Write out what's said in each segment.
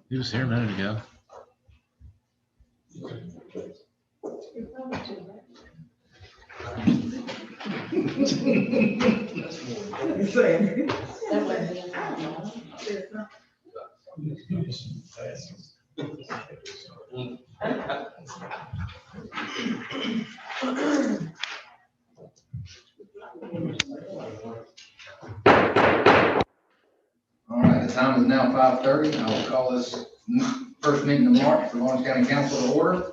He was here a minute ago. All right, the time is now 5:30. I will call this first meeting of March for Lawrence County Council to order.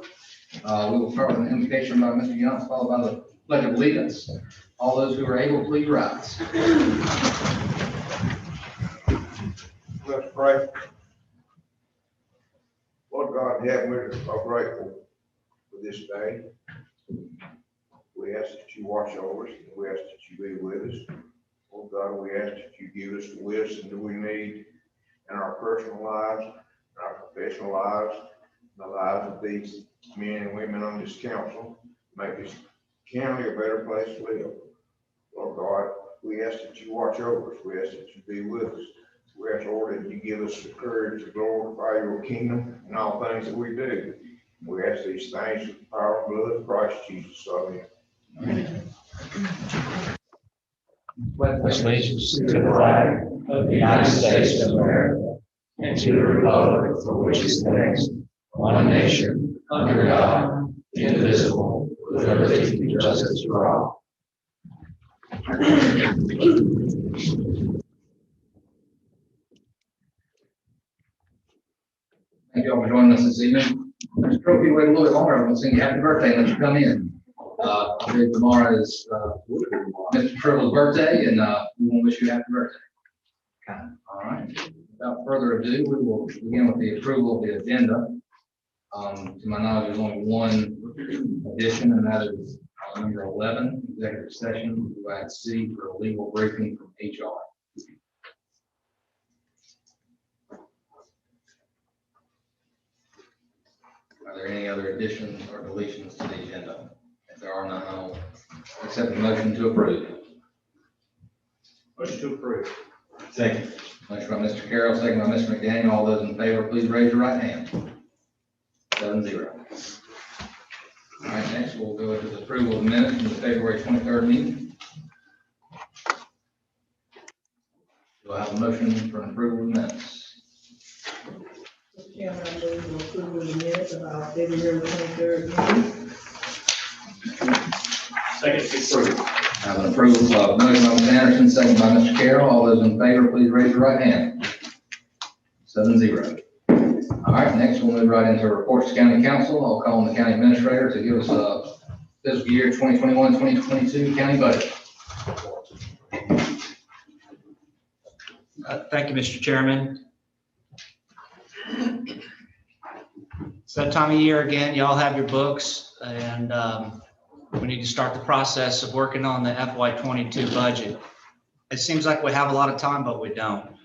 We will start with an invocation by Mr. Young, followed by the pledge of allegiance. All those who are able, please rise. Let's pray. Lord God in heaven, we're grateful for this day. We ask that you watch over us, and we ask that you be with us. Oh God, we ask that you give us the wisdom that we need in our personal lives, in our professional lives, in the lives of these men and women on this council. Make this county a better place to live. Lord God, we ask that you watch over us. We ask that you be with us. We ask, Lord, that you give us the courage to glorify your kingdom in all things that we do. We ask these things with the power and blood of Christ Jesus. Amen. Pledge allegiance to the flag of the United States of America and to the republic for which it stands, one nation, under God, indivisible, with liberty and justice for all. Thank you all for joining us this evening. Mr. Crowe, if you wait a little bit longer, I'm going to sing you happy birthday and let you come in. I believe tomorrow is Mr. Trill's birthday, and we want to wish you a happy birthday. All right. Without further ado, we will begin with the approval of the agenda. To my knowledge, there's only one addition, and that is number 11, executive session. We add C for a legal briefing from HR. Are there any other additions or deletions to the agenda? If there are none, I'll accept the motion to approve. Motion to approve. Second. Motion by Mr. Carroll, second by Mr. McDaniel. All those in favor, please raise your right hand. 7-0. All right, next we'll go into the approval of the minutes from the February 23rd meeting. Do I have a motion for approval of the minutes? Mr. Chairman, I move to approve the minutes of our February 23rd meeting. Second. Approved. I have an approval of motion by Ms. Anderson, second by Mr. Carroll. All those in favor, please raise your right hand. 7-0. All right, next we'll move right into reports to county council. I'll call on the county administrator to give us a fiscal year 2021-2022 county budget. Thank you, Mr. Chairman. It's that time of year again. Y'all have your books, and we need to start the process of working on the FY22 budget. It seems like we have a lot of time, but we don't,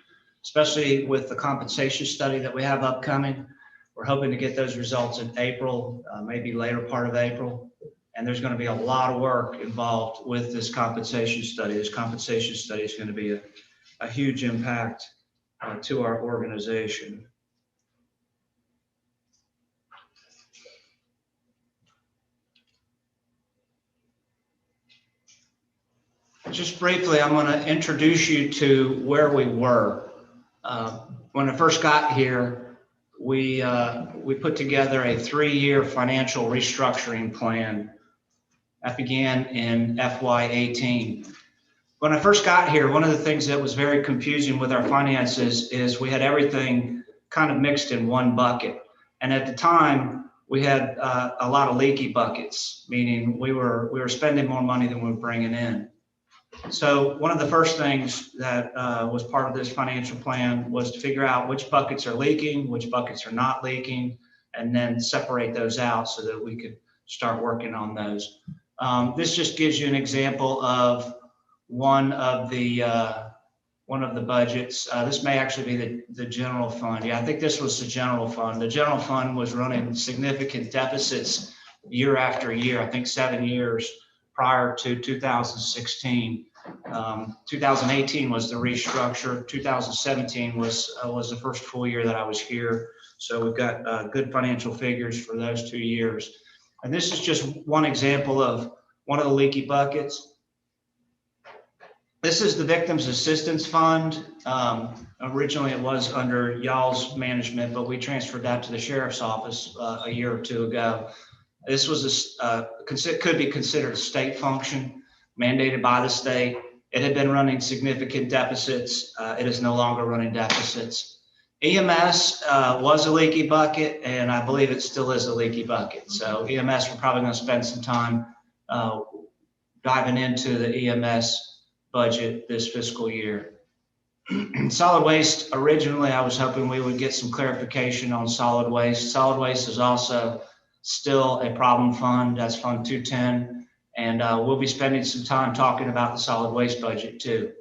especially with the compensation study that we have upcoming. We're hoping to get those results in April, maybe later part of April. And there's going to be a lot of work involved with this compensation study. This compensation study is going to be a huge impact to our organization. Just briefly, I'm going to introduce you to where we were. When I first got here, we put together a 3-year financial restructuring plan that began in FY18. When I first got here, one of the things that was very confusing with our finances is we had everything kind of mixed in one bucket. And at the time, we had a lot of leaky buckets, meaning we were spending more money than we were bringing in. So one of the first things that was part of this financial plan was to figure out which buckets are leaking, which buckets are not leaking, and then separate those out so that we could start working on those. This just gives you an example of one of the budgets. This may actually be the general fund. Yeah, I think this was the general fund. The general fund was running significant deficits year after year, I think 7 years prior to 2016. 2018 was the restructure. 2017 was the first full year that I was here. So we've got good financial figures for those 2 years. And this is just one example of one of the leaky buckets. This is the Victims Assistance Fund. Originally it was under y'all's management, but we transferred that to the sheriff's office a year or two ago. This was could be considered a state function mandated by the state. It had been running significant deficits. It is no longer running deficits. EMS was a leaky bucket, and I believe it still is a leaky bucket. So EMS, we're probably going to spend some time diving into the EMS budget this fiscal year. Solid waste, originally I was hoping we would get some clarification on solid waste. Solid waste is also still a problem fund. That's Fund 210. And we'll be spending some time talking about the solid waste budget too.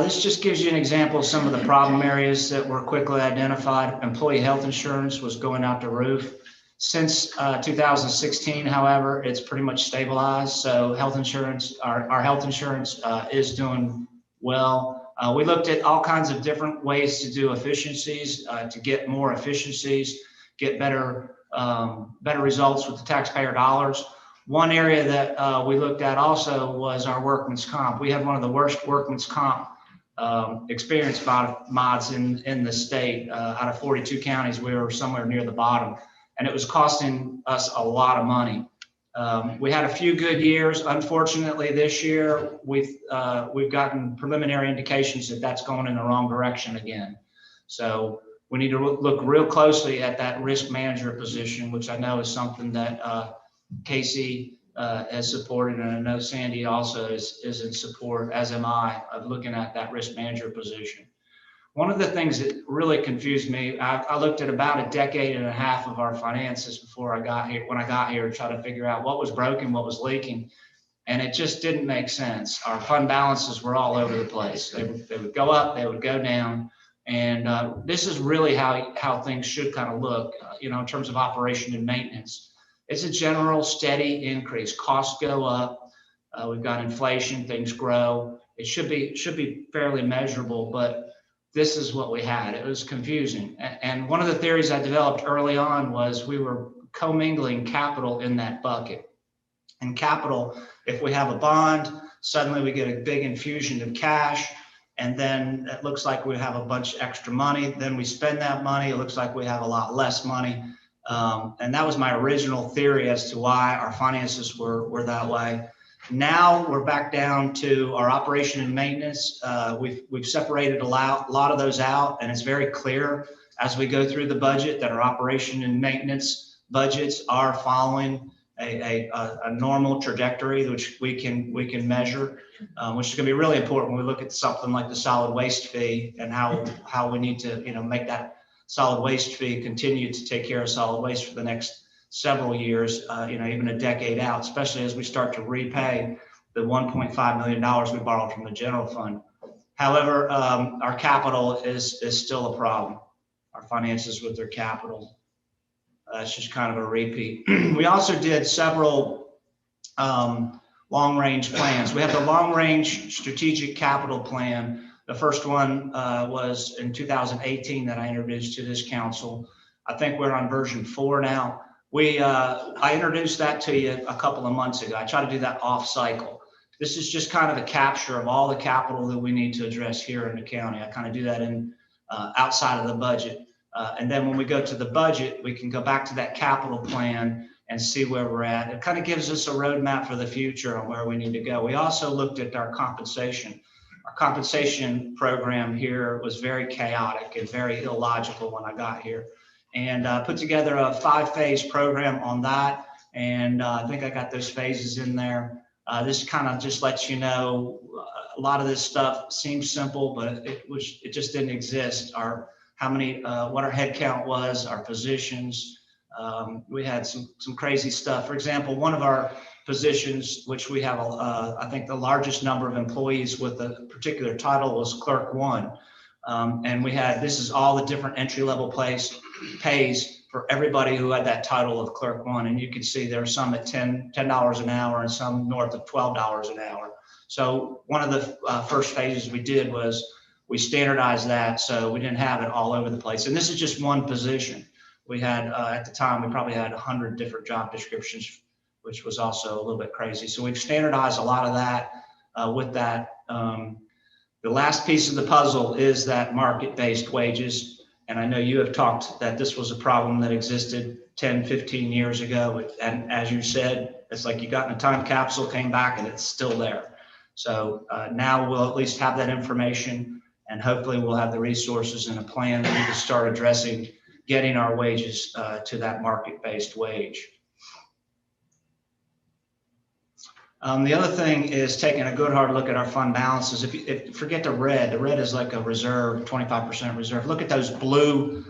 This just gives you an example of some of the problem areas that were quickly identified. Employee health insurance was going out the roof. Since 2016, however, it's pretty much stabilized. So health insurance, our health insurance is doing well. We looked at all kinds of different ways to do efficiencies, to get more efficiencies, get better results with the taxpayer dollars. One area that we looked at also was our workman's comp. We had one of the worst workman's comp experience mods in the state. Out of 42 counties, we were somewhere near the bottom, and it was costing us a lot of money. We had a few good years. Unfortunately, this year we've gotten preliminary indications that that's going in the wrong direction again. So we need to look real closely at that risk manager position, which I know is something that Casey has supported, and I know Sandy also is in support, as am I, of looking at that risk manager position. One of the things that really confused me, I looked at about a decade and a half of our finances before I got here, when I got here, to try to figure out what was broken, what was leaking, and it just didn't make sense. Our fund balances were all over the place. They would go up, they would go down, and this is really how things should kind of look, in terms of operation and maintenance. It's a general steady increase. Costs go up. We've got inflation, things grow. It should be fairly measurable, but this is what we had. It was confusing. And one of the theories I developed early on was we were commingling capital in that bucket. And capital, if we have a bond, suddenly we get a big infusion of cash, and then it looks like we have a bunch of extra money. Then we spend that money. It looks like we have a lot less money. And that was my original theory as to why our finances were that way. Now we're back down to our operation and maintenance. We've separated a lot of those out, and it's very clear as we go through the budget that our operation and maintenance budgets are following a normal trajectory, which we can measure, which is going to be really important when we look at something like the solid waste fee and how we need to make that solid waste fee continue to take care of solid waste for the next several years, even a decade out, especially as we start to repay the $1.5 million we borrowed from the general fund. However, our capital is still a problem. Our finances with their capital. It's just kind of a repeat. We also did several long-range plans. We have the long-range strategic capital plan. The first one was in 2018 that I introduced to this council. I think we're on version 4 now. I introduced that to you a couple of months ago. I try to do that off cycle. This is just kind of a capture of all the capital that we need to address here in the county. I kind of do that in outside of the budget. And then when we go to the budget, we can go back to that capital plan and see where we're at. It kind of gives us a roadmap for the future on where we need to go. We also looked at our compensation. Our compensation program here was very chaotic and very illogical when I got here. And put together a 5-phase program on that. And I think I got those phases in there. This kind of just lets you know a lot of this stuff seems simple, but it just didn't exist. how many, what our head count was, our positions. We had some crazy stuff. For example, one of our positions, which we have, I think the largest number of employees with a particular title was clerk one. And we had, this is all the different entry-level pays for everybody who had that title of clerk one. And you can see there are some at $10 an hour and some north of $12 an hour. So one of the first phases we did was we standardized that so we didn't have it all over the place. And this is just one position. We had, at the time, we probably had 100 different job descriptions, which was also a little bit crazy. So we've standardized a lot of that with that. The last piece of the puzzle is that market-based wages. And I know you have talked that this was a problem that existed 10, 15 years ago. And as you said, it's like you got in a time capsule, came back, and it's still there. So now we'll at least have that information, and hopefully we'll have the resources and a plan that we can start addressing getting our wages to that market-based wage. The other thing is taking a good hard look at our fund balances. If forget the red is like a reserve, 25% reserve. Look at those blue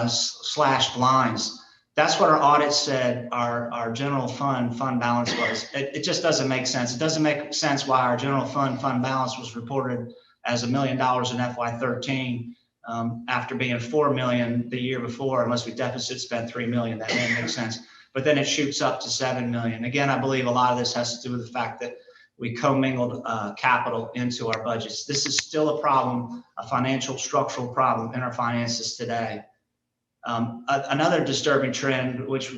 slashed lines. That's what our audit said our general fund balance was. It just doesn't make sense. It doesn't make sense why our general fund balance was reported as $1 million in FY13 after being $4 million the year before, unless we deficit spent $3 million. That didn't make sense. But then it shoots up to $7 million. Again, I believe a lot of this has to do with the fact that we commingled capital into our budgets. This is still a problem, a financial structural problem in our finances today. Another disturbing trend, which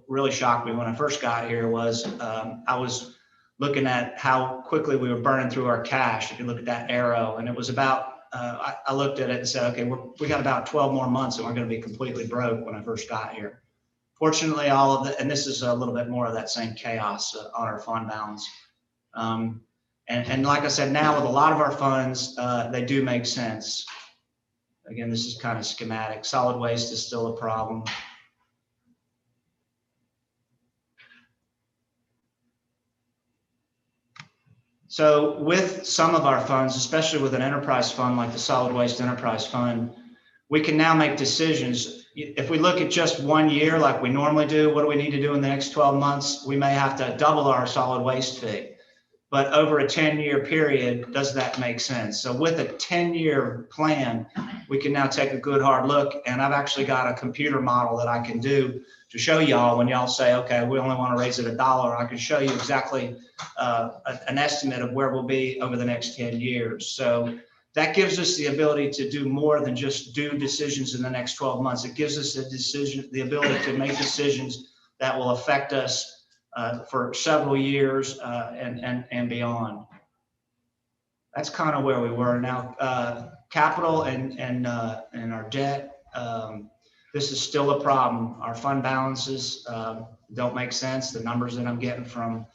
really shocked me when I first got here, was I was looking at how quickly we were burning through our cash. If you look at that arrow, and it was about, I looked at it and said, okay, we got about 12 more months and we're going to be completely broke when I first got here. Fortunately, all of the, and this is a little bit more of that same chaos on our fund balance. And like I said, now with a lot of our funds, they do make sense. Again, this is kind of schematic. Solid waste is still a problem. So with some of our funds, especially with an enterprise fund like the Solid Waste Enterprise Fund, we can now make decisions. If we look at just 1 year like we normally do, what do we need to do in the next 12 months? We may have to double our solid waste fee. But over a 10-year period, does that make sense? So with a 10-year plan, we can now take a good hard look. And I've actually got a computer model that I can do to show y'all when y'all say, okay, we only want to raise it $1. I can show you exactly an estimate of where we'll be over the next 10 years. So that gives us the ability to do more than just do decisions in the next 12 months. It gives us the ability to make decisions that will affect us for several years and beyond. That's kind of where we were now. Capital and our debt, this is still a problem. Our fund balances don't make sense. The numbers that I'm getting from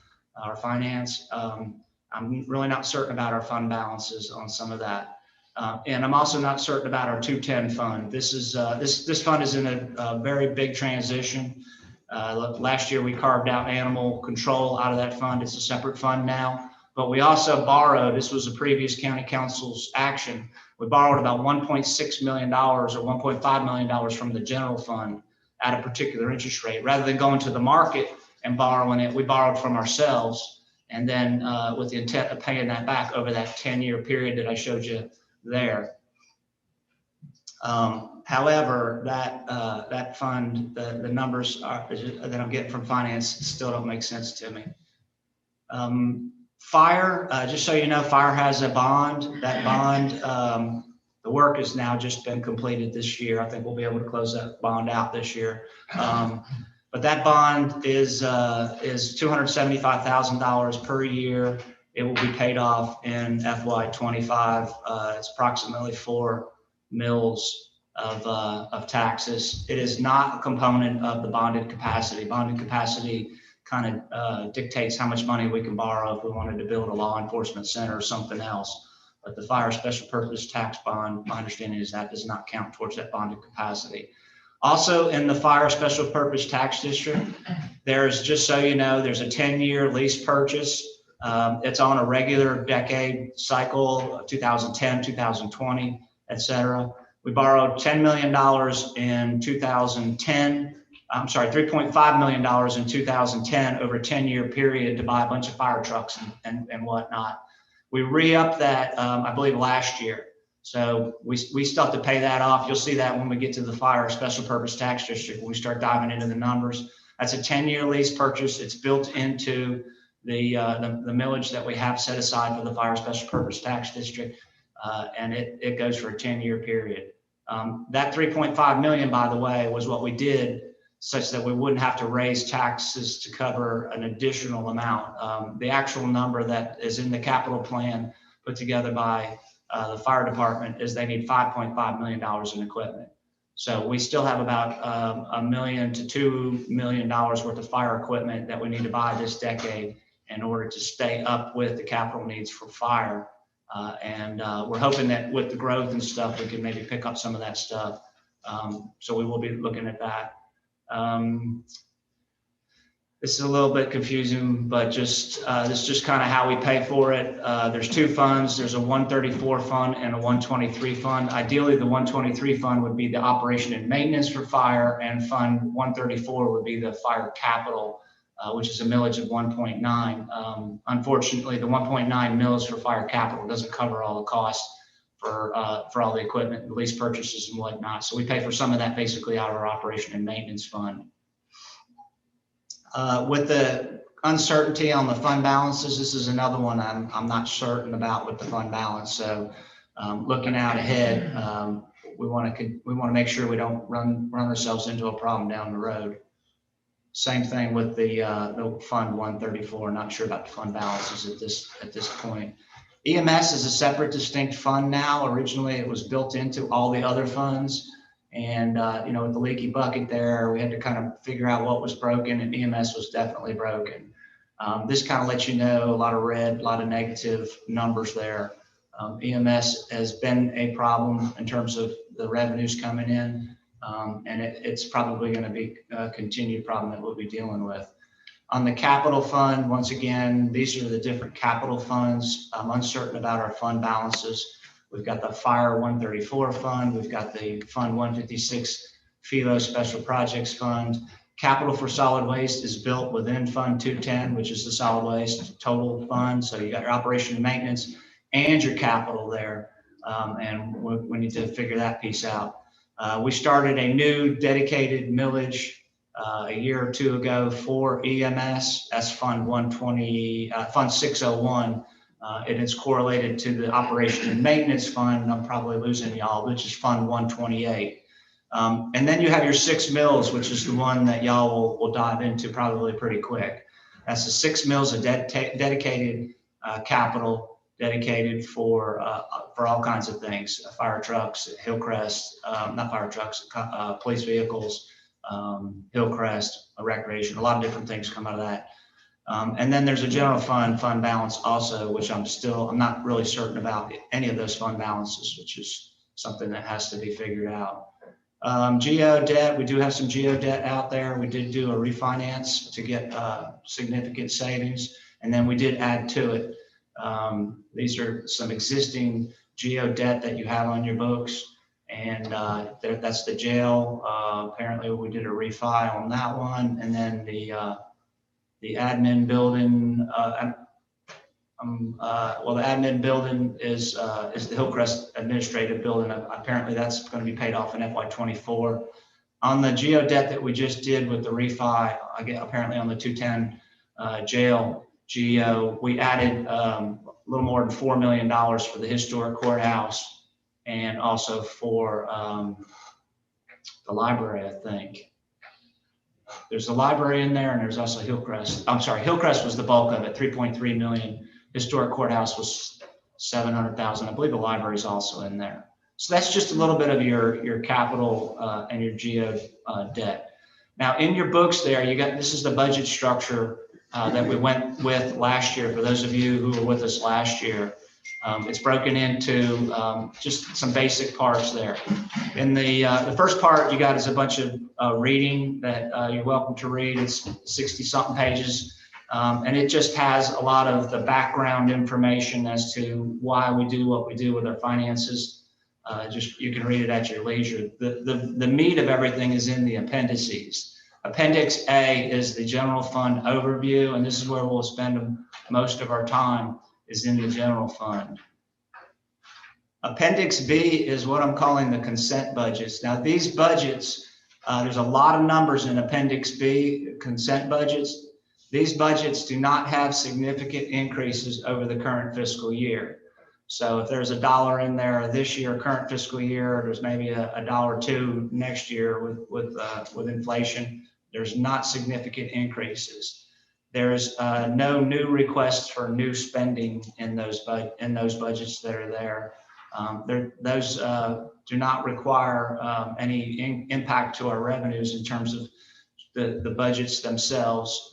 our finance, I'm really not certain about our fund balances on some of that. And I'm also not certain about our 210 fund. This is this fund is in a very big transition. Last year we carved out animal control out of that fund. It's a separate fund now, but we also borrowed, this was a previous county council's action. We borrowed about $1.6 million or $1.5 million from the general fund at a particular interest rate. Rather than going to the market and borrowing it, we borrowed from ourselves. And then with the intent of paying that back over that 10-year period that I showed you there. However, that fund, the numbers that I'm getting from finance still don't make sense to me. Fire, just so you know, fire has a bond. That bond, the work has now just been completed this year. I think we'll be able to close that bond out this year. But that bond is $275,000 per year. It will be paid off in FY25. It's approximately 4 mills of taxes. It is not a component of the bonded capacity. Bonded capacity kind of dictates how much money we can borrow if we wanted to build a law enforcement center or something else. But the fire special purpose tax bond, my understanding is that does not count towards that bonded capacity. Also in the fire special purpose tax district, there's, just so you know, there's a 10-year lease purchase. It's on a regular decade cycle, 2010, 2020, et cetera. We borrowed $10 million in 2010. I'm sorry, $3.5 million in 2010 over a 10-year period to buy a bunch of fire trucks and whatnot. We re-upped that, I believe, last year. So we still have to pay that off. You'll see that when we get to the fire special purpose tax district, when we start diving into the numbers. That's a 10-year lease purchase. It's built into the millage that we have set aside for the fire special purpose tax district, and it goes for a 10-year period. That 3.5 million, by the way, was what we did such that we wouldn't have to raise taxes to cover an additional amount. The actual number that is in the capital plan put together by the fire department is they need $5.5 million in equipment. So we still have about $1 million to $2 million worth of fire equipment that we need to buy this decade in order to stay up with the capital needs for fire. And we're hoping that with the growth and stuff, we can maybe pick up some of that stuff. So we will be looking at that. This is a little bit confusing, but this is just kind of how we pay for it. There's two funds. There's a 134 fund and a 123 fund. Ideally, the 123 fund would be the operation and maintenance for fire, and fund 134 would be the fire capital, which is a millage of 1.9. Unfortunately, the 1.9 mills for fire capital doesn't cover all the costs for all the equipment, the lease purchases and whatnot. So we pay for some of that basically out of our operation and maintenance fund. With the uncertainty on the fund balances, this is another one I'm not certain about with the fund balance. So looking out ahead, we want to make sure we don't run ourselves into a problem down the road. Same thing with the fund 134. Not sure about the fund balances at this point. EMS is a separate, distinct fund now. Originally, it was built into all the other funds. And, with the leaky bucket there, we had to kind of figure out what was broken, and EMS was definitely broken. This kind of lets you know a lot of red, a lot of negative numbers there. EMS has been a problem in terms of the revenues coming in, and it's probably going to be a continued problem that we'll be dealing with. On the capital fund, once again, these are the different capital funds. I'm uncertain about our fund balances. We've got the Fire 134 fund. We've got the Fund 156 FILO Special Projects Fund. Capital for solid waste is built within Fund 210, which is the solid waste total fund. So you got your operation and maintenance and your capital there. And we need to figure that piece out. We started a new dedicated millage a year or two ago for EMS. That's Fund 120, Fund 601. And it's correlated to the operation and maintenance fund, and I'm probably losing y'all, which is Fund 128. And then you have your 6 mills, which is the one that y'all will dive into probably pretty quick. That's the 6 mills of dedicated capital, dedicated for all kinds of things, fire trucks, Hillcrest, not fire trucks, police vehicles, Hillcrest, recreation, a lot of different things come out of that. And then there's a general fund balance also, which I'm not really certain about any of those fund balances, which is something that has to be figured out. Geo debt, we do have some geo debt out there. We did do a refinance to get significant savings, and then we did add to it. These are some existing geo debt that you have on your books, and that's the jail. Apparently we did a refi on that one, and then the admin building, the admin building is the Hillcrest administrative building. Apparently that's going to be paid off in FY24. On the geo debt that we just did with the refi, apparently on the 210 jail geo, we added a little more than $4 million for the historic courthouse and also for the library, I think. There's a library in there, and there's also Hillcrest. I'm sorry, Hillcrest was the bulk of it, 3.3 million. Historic courthouse was 700,000. I believe the library is also in there. So that's just a little bit of your capital and your geo debt. Now in your books there, this is the budget structure that we went with last year. For those of you who were with us last year, it's broken into just some basic parts there. In the first part you got is a bunch of reading that you're welcome to read. It's 60-something pages, and it just has a lot of the background information as to why we do what we do with our finances. Just, you can read it at your leisure. The meat of everything is in the appendices. Appendix A is the general fund overview, and this is where we'll spend most of our time, is in the general fund. Appendix B is what I'm calling the consent budgets. Now, these budgets, there's a lot of numbers in Appendix B, consent budgets. These budgets do not have significant increases over the current fiscal year. So if there's $1 in there this year, current fiscal year, there's maybe $1 or $2 next year with inflation. There's not significant increases. There's no new requests for new spending in those budgets that are there. Those do not require any impact to our revenues in terms of the budgets themselves.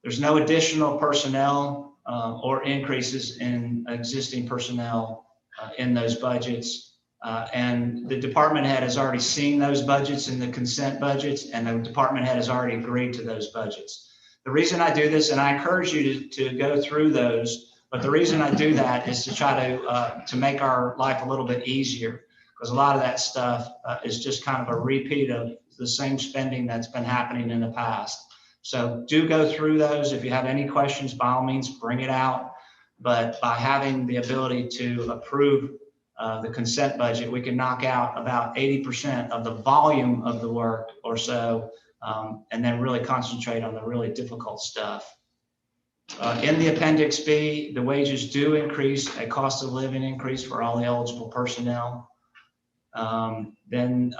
There's no additional personnel or increases in existing personnel in those budgets. And the department head has already seen those budgets in the consent budgets, and the department head has already agreed to those budgets. The reason I do this, and I encourage you to go through those, but the reason I do that is to try to make our life a little bit easier, because a lot of that stuff is just kind of a repeat of the same spending that's been happening in the past. So do go through those. If you have any questions, by all means, bring it out. But by having the ability to approve the consent budget, we can knock out about 80% of the volume of the work or so, and then really concentrate on the really difficult stuff. In the Appendix B, the wages do increase, a cost of living increase for all the eligible personnel. Then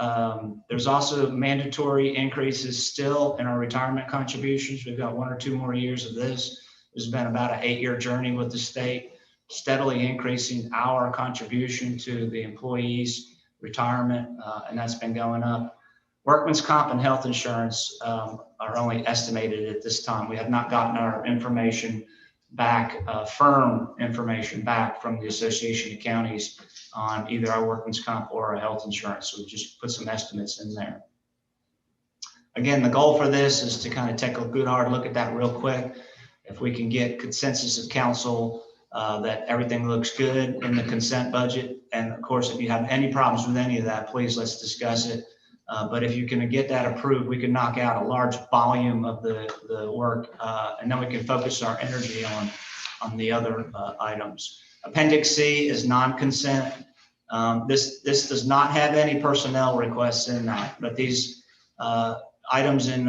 there's also mandatory increases still in our retirement contributions. We've got 1 or 2 more years of this. This has been about an 8-year journey with the state, steadily increasing our contribution to the employees' retirement, and that's been going up. Workman's comp and health insurance are only estimated at this time. We have not gotten our information back, firm information back from the Association of Counties on either our workman's comp or our health insurance. So we just put some estimates in there. Again, the goal for this is to kind of take a good hard look at that real quick. If we can get consensus of council that everything looks good in the consent budget. And of course, if you have any problems with any of that, please let's discuss it. But if you can get that approved, we can knock out a large volume of the work, and then we can focus our energy on the other items. Appendix C is non-consent. This does not have any personnel requests in that, but these items in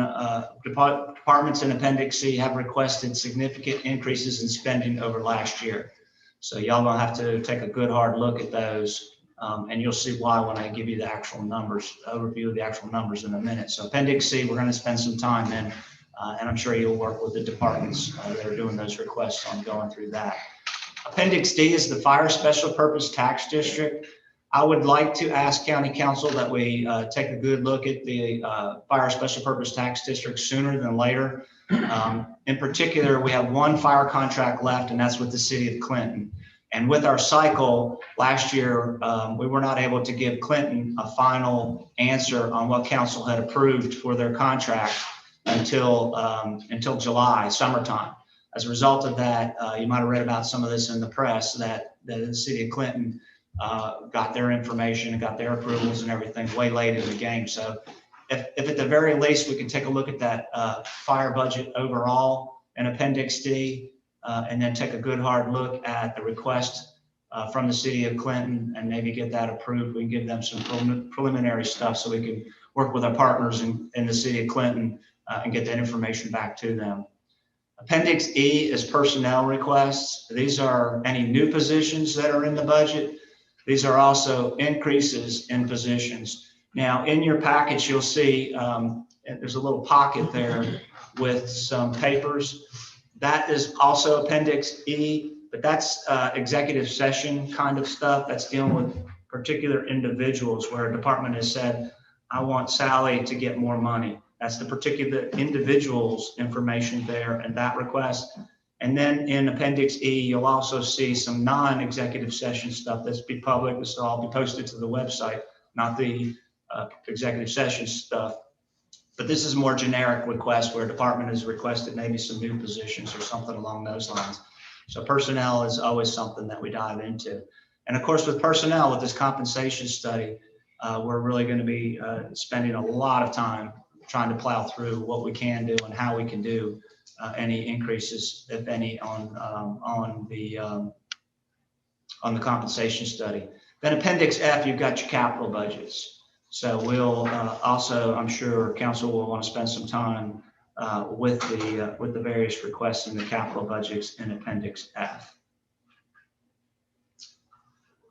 departments in Appendix C have requested significant increases in spending over last year. So y'all gonna have to take a good hard look at those. And you'll see why when I give you the actual numbers, overview of the actual numbers in a minute. So Appendix C, we're going to spend some time in, and I'm sure you'll work with the departments that are doing those requests on going through that. Appendix D is the Fire Special Purpose Tax District. I would like to ask County Council that we take a good look at the Fire Special Purpose Tax District sooner than later. In particular, we have 1 fire contract left, and that's with the city of Clinton. And with our cycle last year, we were not able to give Clinton a final answer on what council had approved for their contract until July, summertime. As a result of that, you might have read about some of this in the press that the city of Clinton got their information and got their approvals and everything way late in the game. So if at the very least, we can take a look at that fire budget overall in Appendix D, and then take a good hard look at the request from the city of Clinton and maybe get that approved. We can give them some preliminary stuff so we can work with our partners in the city of Clinton and get that information back to them. Appendix E is personnel requests. These are any new positions that are in the budget. These are also increases in positions. Now, in your package, you'll see there's a little pocket there with some papers. That is also Appendix E, but that's executive session kind of stuff that's dealing with particular individuals where a department has said, I want Sally to get more money. That's the particular individual's information there and that request. And then in Appendix E, you'll also see some non-executive session stuff that's be public. This will all be posted to the website, not the executive session stuff. But this is more generic request where a department has requested maybe some new positions or something along those lines. So personnel is always something that we dive into. And of course, with personnel, with this compensation study, we're really going to be spending a lot of time trying to plow through what we can do and how we can do any increases, if any, on the compensation study. Then Appendix F, you've got your capital budgets. So we'll also, I'm sure council will want to spend some time with the various requests in the capital budgets in Appendix F.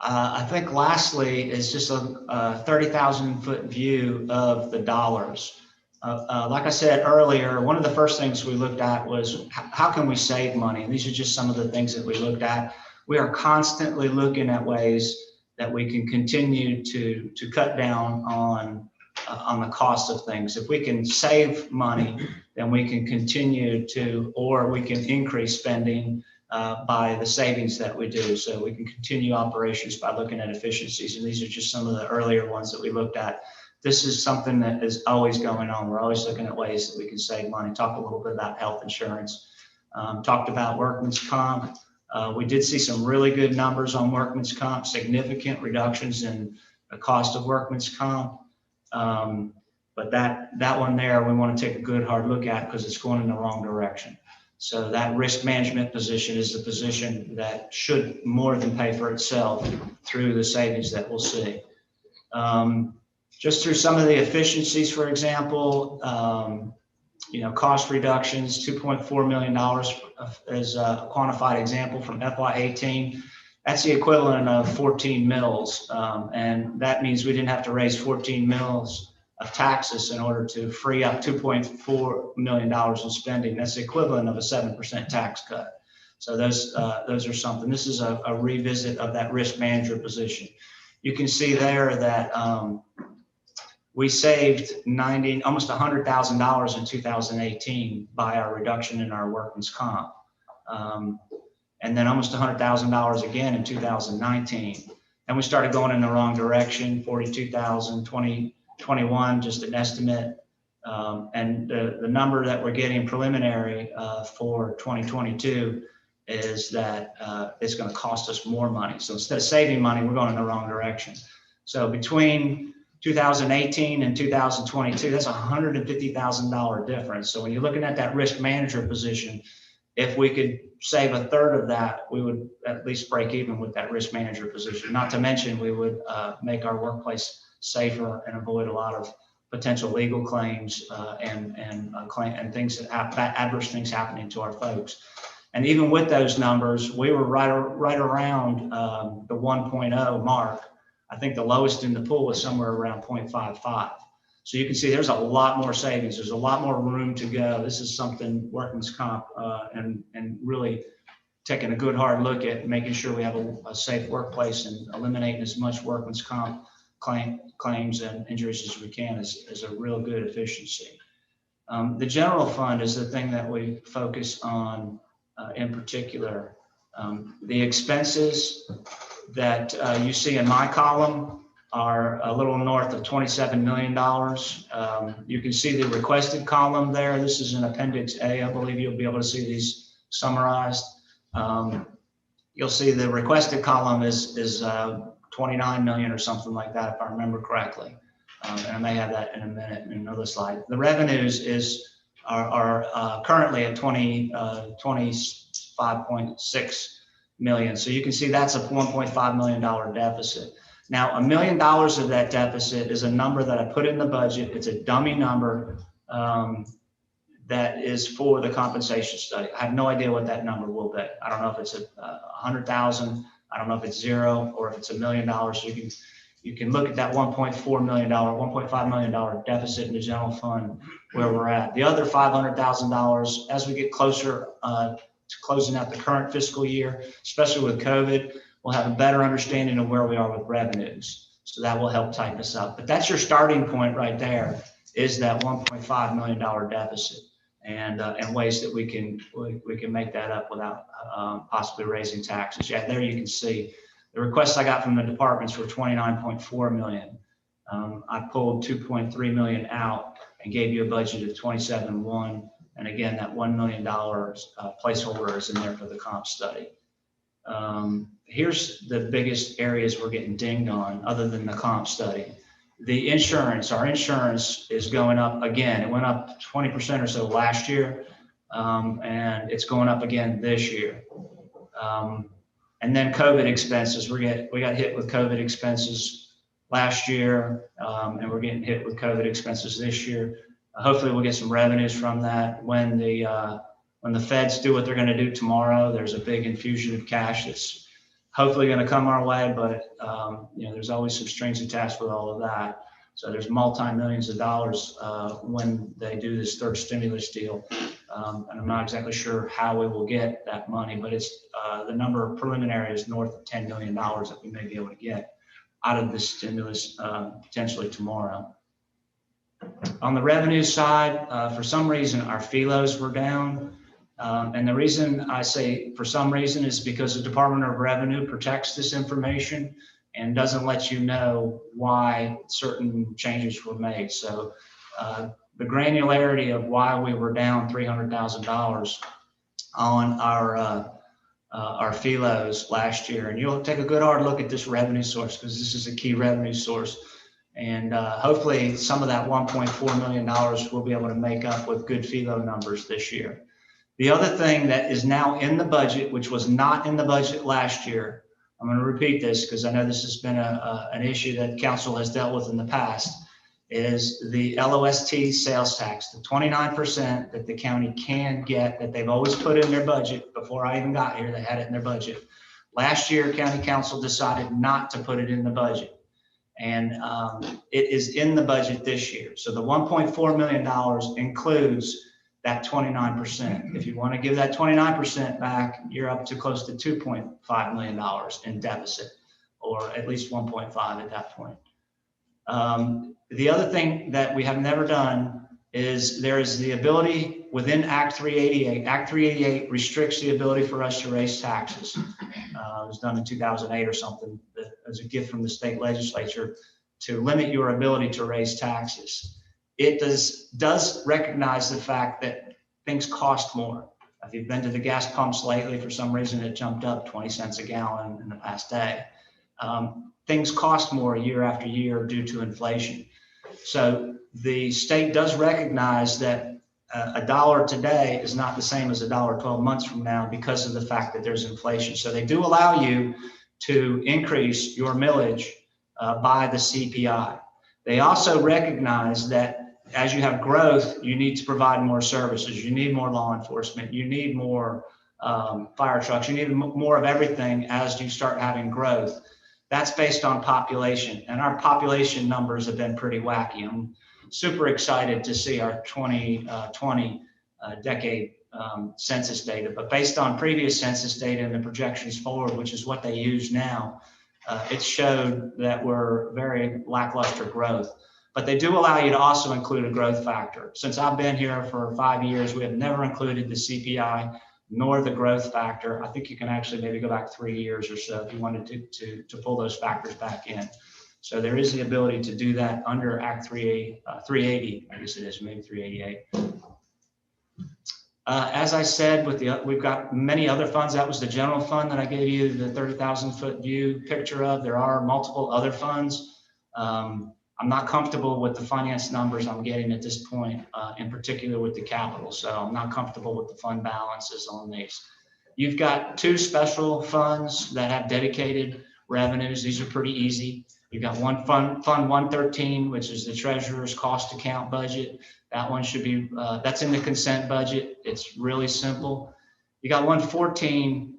I think lastly is just a 30,000 foot view of the dollars. Like I said earlier, one of the first things we looked at was how can we save money? And these are just some of the things that we looked at. We are constantly looking at ways that we can continue to cut down on the cost of things. If we can save money, then we can continue to, or we can increase spending by the savings that we do. So we can continue operations by looking at efficiencies. And these are just some of the earlier ones that we looked at. This is something that is always going on. We're always looking at ways that we can save money. Talk a little bit about health insurance. Talked about workman's comp. We did see some really good numbers on workman's comp, significant reductions in the cost of workman's comp. But that one there, we want to take a good hard look at because it's going in the wrong direction. So that risk management position is the position that should more than pay for itself through the savings that we'll see. Just through some of the efficiencies, for example, cost reductions, $2.4 million as a quantified example from FY18. That's the equivalent of 14 mills. And that means we didn't have to raise 14 mills of taxes in order to free up $2.4 million in spending. That's the equivalent of a 7% tax cut. So those are something. This is a revisit of that risk manager position. You can see there that we saved almost $100,000 in 2018 by our reduction in our workman's comp. And then almost $100,000 again in 2019. And we started going in the wrong direction, 42,000, 2021, just an estimate. And the number that we're getting preliminary for 2022 is that it's going to cost us more money. So instead of saving money, we're going in the wrong direction. So between 2018 and 2022, that's a $150,000 difference. So when you're looking at that risk manager position, if we could save a third of that, we would at least break even with that risk manager position. Not to mention, we would make our workplace safer and avoid a lot of potential legal claims and things that adverse things happening to our folks. And even with those numbers, we were right around the 1.0 mark. I think the lowest in the pool was somewhere around 0.55. So you can see there's a lot more savings. There's a lot more room to go. This is something workman's comp and really taking a good hard look at making sure we have a safe workplace and eliminating as much workman's comp claims and injuries as we can is a real good efficiency. The general fund is the thing that we focus on in particular. The expenses that you see in my column are a little north of $27 million. You can see the requested column there. This is in Appendix A. I believe you'll be able to see these summarized. You'll see the requested column is 29 million or something like that, if I remember correctly. And I may have that in a minute in another slide. The revenues are currently at 25.6 million. So you can see that's a $1.5 million deficit. Now, $1 million of that deficit is a number that I put in the budget. It's a dummy number that is for the compensation study. I have no idea what that number will be. I don't know if it's 100,000. I don't know if it's zero or if it's $1 million. So you can look at that $1.4 million, $1.5 million deficit in the general fund where we're at. The other $500,000, as we get closer to closing out the current fiscal year, especially with COVID, we'll have a better understanding of where we are with revenues. So that will help tighten us up. But that's your starting point right there, is that $1.5 million deficit, and ways that we can make that up without possibly raising taxes. Yeah, there you can see the requests I got from the departments were 29.4 million. I pulled 2.3 million out and gave you a budget of 27.1. And again, that $1 million placeholder is in there for the comp study. Here's the biggest areas we're getting dinged on, other than the comp study. The insurance, our insurance is going up again. It went up 20% or so last year, and it's going up again this year. And then COVID expenses, we got hit with COVID expenses last year, and we're getting hit with COVID expenses this year. Hopefully we'll get some revenues from that. When the feds do what they're going to do tomorrow, there's a big infusion of cash that's hopefully going to come our way, but there's always some strings attached with all of that. So there's multi-millions of dollars when they do this third stimulus deal. And I'm not exactly sure how we will get that money, but it's the number of preliminary is north of $10 million that we may be able to get out of this stimulus potentially tomorrow. On the revenue side, for some reason, our FELOs were down. And the reason I say for some reason is because the Department of Revenue protects this information and doesn't let you know why certain changes were made. So the granularity of why we were down $300,000 on our FELOs last year. And you'll take a good hard look at this revenue source, because this is a key revenue source. And hopefully some of that $1.4 million we'll be able to make up with good FELO numbers this year. The other thing that is now in the budget, which was not in the budget last year, I'm going to repeat this because I know this has been an issue that council has dealt with in the past, is the LOST sales tax, the 29% that the county can get that they've always put in their budget. Before I even got here, they had it in their budget. Last year, county council decided not to put it in the budget. And it is in the budget this year. So the $1.4 million includes that 29%. If you want to give that 29% back, you're up to close to $2.5 million in deficit, or at least 1.5 at that point. The other thing that we have never done is there is the ability within Act 388. Act 388 restricts the ability for us to raise taxes. It was done in 2008 or something as a gift from the state legislature to limit your ability to raise taxes. It does recognize the fact that things cost more. If you've been to the gas pumps lately, for some reason it jumped up 20 cents a gallon in the past day. Things cost more year after year due to inflation. So the state does recognize that $1 today is not the same as $1 12 months from now because of the fact that there's inflation. So they do allow you to increase your millage by the CPI. They also recognize that as you have growth, you need to provide more services. You need more law enforcement. You need more fire trucks. You need more of everything as you start having growth. That's based on population, and our population numbers have been pretty wacky. I'm super excited to see our 2020 decade census data, but based on previous census data and the projections forward, which is what they use now, it showed that we're very lackluster growth. But they do allow you to also include a growth factor. Since I've been here for 5 years, we have never included the CPI nor the growth factor. I think you can actually maybe go back 3 years or so if you wanted to pull those factors back in. So there is the ability to do that under Act 380, I guess it is, maybe 388. As I said, we've got many other funds. That was the general fund that I gave you the 30,000 foot view picture of. There are multiple other funds. I'm not comfortable with the finance numbers I'm getting at this point, in particular with the capital. So I'm not comfortable with the fund balances on these. You've got 2 special funds that have dedicated revenues. These are pretty easy. You've got one fund 113, which is the treasurer's cost account budget. That one should be, that's in the consent budget. It's really simple. You got 114,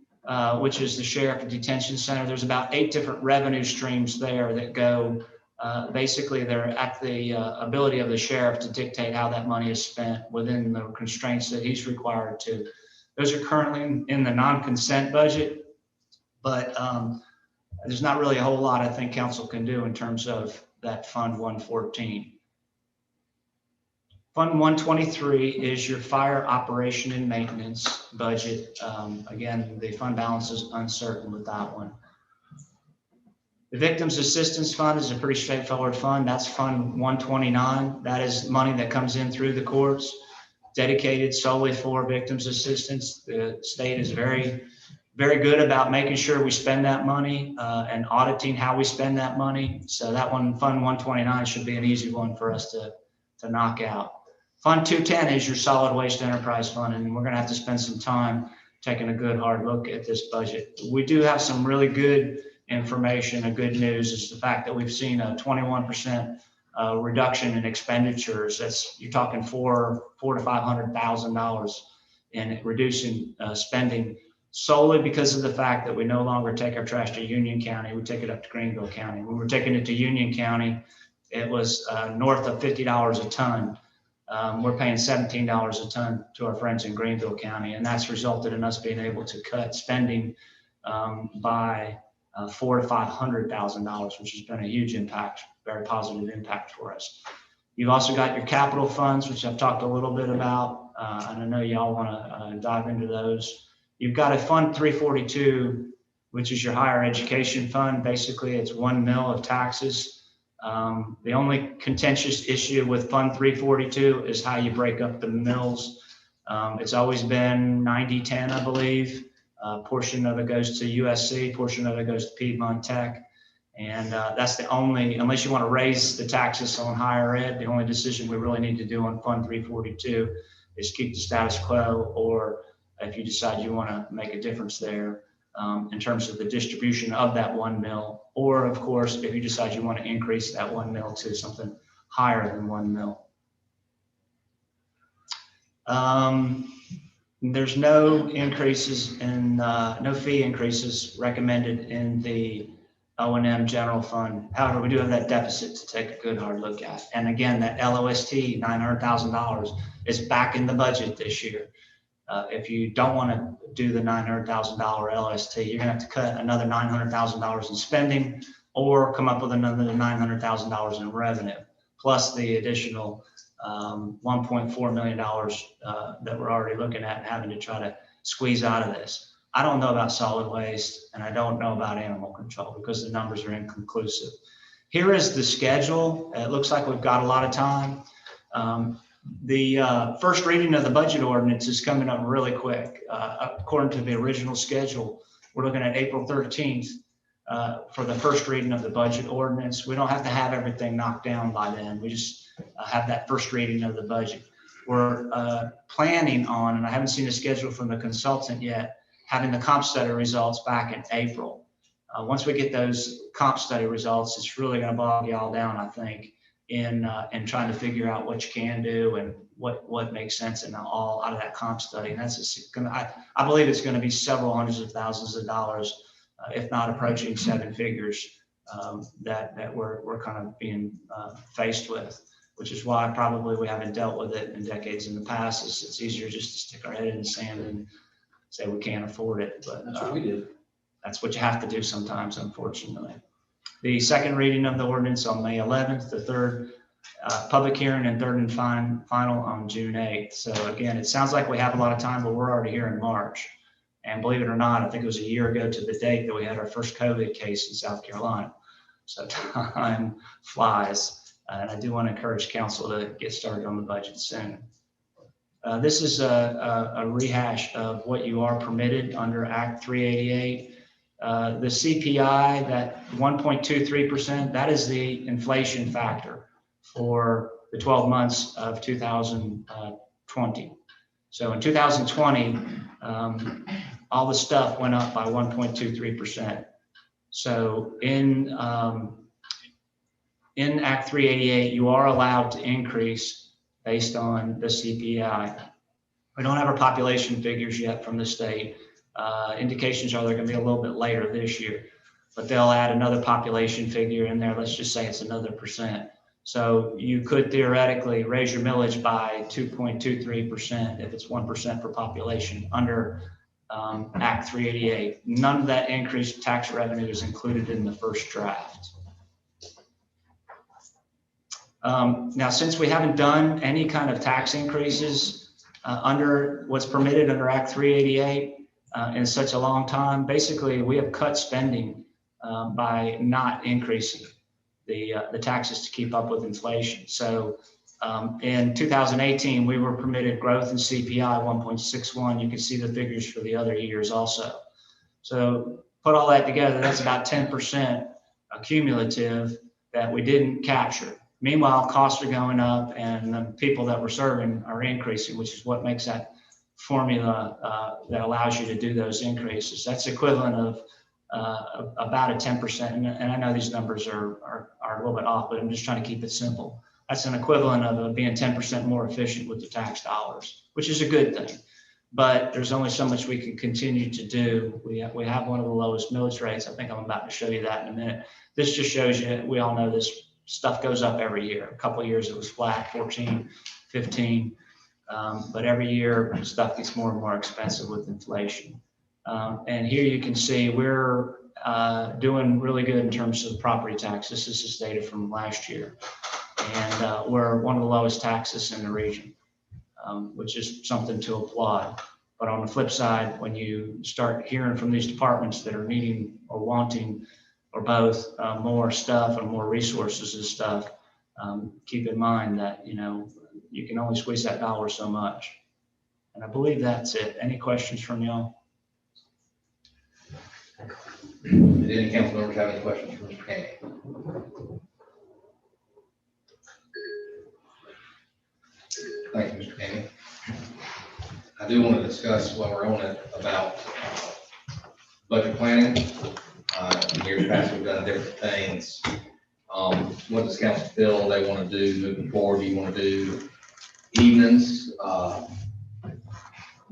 which is the sheriff detention center. There's about 8 different revenue streams there that go. Basically, they're at the ability of the sheriff to dictate how that money is spent within the constraints that he's required to. Those are currently in the non-consent budget, but there's not really a whole lot I think council can do in terms of that Fund 114. Fund 123 is your fire operation and maintenance budget. Again, the fund balance is uncertain with that one. The Victims Assistance Fund is a pretty straightforward fund. That's Fund 129. That is money that comes in through the courts, dedicated solely for victims assistance. The state is very, very good about making sure we spend that money and auditing how we spend that money. So that one, Fund 129, should be an easy one for us to knock out. Fund 210 is your solid waste enterprise fund, and we're going to have to spend some time taking a good hard look at this budget. We do have some really good information. And good news is the fact that we've seen a 21% reduction in expenditures. That's, you're talking $400,000 to $500,000 in reducing spending, solely because of the fact that we no longer take our trash to Union County. We take it up to Greenville County. When we're taking it to Union County, it was north of $50 a ton. We're paying $17 a ton to our friends in Greenville County, and that's resulted in us being able to cut spending by $400,000 to $500,000, which has been a huge impact, very positive impact for us. You've also got your capital funds, which I've talked a little bit about, and I know y'all want to dive into those. You've got a Fund 342, which is your higher education fund. Basically, it's $1 million of taxes. The only contentious issue with Fund 342 is how you break up the mills. It's always been 90-10, I believe. Portion of it goes to USC, portion of it goes to Piedmont Tech. And that's the only, unless you want to raise the taxes on higher ed, the only decision we really need to do on Fund 342 is keep the status quo, or if you decide you want to make a difference there in terms of the distribution of that $1 million, or of course, if you decide you want to increase that $1 million to something higher than $1 million. There's no increases in, no fee increases recommended in the O&M general fund. However, we do have that deficit to take a good hard look at. And again, that LOST, $900,000, is back in the budget this year. If you don't want to do the $900,000 LST, you're going to have to cut another $900,000 in spending, or come up with another $900,000 in revenue, plus the additional $1.4 million that we're already looking at and having to try to squeeze out of this. I don't know about solid waste, and I don't know about animal control because the numbers are inconclusive. Here is the schedule. It looks like we've got a lot of time. The first reading of the budget ordinance is coming up really quick. According to the original schedule, we're looking at April 13th for the first reading of the budget ordinance. We don't have to have everything knocked down by then. We just have that first reading of the budget. We're planning on, and I haven't seen the schedule from the consultant yet, having the comp study results back in April. Once we get those comp study results, it's really going to bog y'all down, I think, in trying to figure out what you can do and what makes sense and all out of that comp study. And that's I believe it's going to be several hundreds of thousands of dollars, if not approaching seven figures, that we're kind of being faced with, which is why probably we haven't dealt with it in decades in the past. It's easier just to stick our head in the sand and say we can't afford it. But That's what we did. That's what you have to do sometimes, unfortunately. The second reading of the ordinance on May 11th, the third public hearing, and third and final on June 8th. So again, it sounds like we have a lot of time, but we're already here in March. And believe it or not, I think it was a year ago to the date that we had our first COVID case in South Carolina. So time flies. And I do want to encourage council to get started on the budget soon. This is a rehash of what you are permitted under Act 388. The CPI, that 1.23%, that is the inflation factor for the 12 months of 2020. So in 2020, all the stuff went up by 1.23%. So in Act 388, you are allowed to increase based on the CPI. We don't have our population figures yet from the state. Indications are they're going to be a little bit later this year, but they'll add another population figure in there. Let's just say it's another %. So you could theoretically raise your millage by 2.23% if it's 1% for population under Act 388. None of that increased tax revenue is included in the first draft. Now, since we haven't done any kind of tax increases under what's permitted under Act 388 in such a long time, basically we have cut spending by not increasing the taxes to keep up with inflation. So in 2018, we were permitted growth in CPI 1.61. You can see the figures for the other years also. So put all that together, that's about 10% cumulative that we didn't capture. Meanwhile, costs are going up and the people that we're serving are increasing, which is what makes that formula that allows you to do those increases. That's equivalent of about a 10%. And I know these numbers are a little bit off, but I'm just trying to keep it simple. That's an equivalent of being 10% more efficient with the tax dollars, which is a good thing. But there's only so much we can continue to do. We have one of the lowest millage rates. I think I'm about to show you that in a minute. This just shows you, we all know this stuff goes up every year. A couple of years it was flat, 14, 15. But every year stuff gets more and more expensive with inflation. And here you can see we're doing really good in terms of property tax. This is just data from last year. And we're one of the lowest taxes in the region, which is something to applaud. But on the flip side, when you start hearing from these departments that are needing or wanting or both more stuff and more resources and stuff, keep in mind that, you can only squeeze that dollar so much. And I believe that's it. Any questions from y'all? Did any council members have any questions for Mr. Kane? Thank you, Mr. Kane. I do want to discuss while we're on it about budget planning. In years past, we've done different things. What does council feel they want to do moving forward? Do you want to do evenings,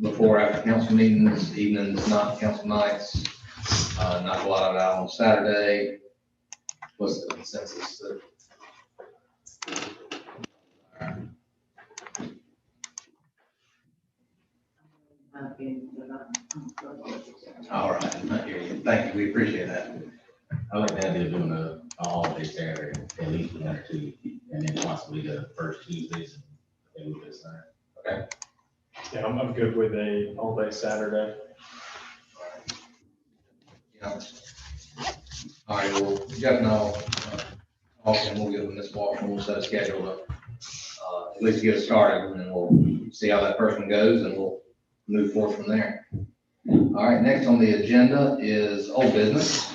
before, after council meetings, evenings, not council nights, not a lot of it out on Saturday? What's the consensus? All right, I hear you. Thank you. We appreciate that. I like the idea of doing a all-day Saturday, at least 1 or 2, and then possibly the first Tuesdays, and move this there. Okay. Yeah, I'm good with a all-day Saturday. Yeah. All right, well, Jeff and I'll we'll give them this walk and we'll set a schedule to at least get it started, and then we'll see how that person goes and we'll move forward from there. All right, next on the agenda is old business.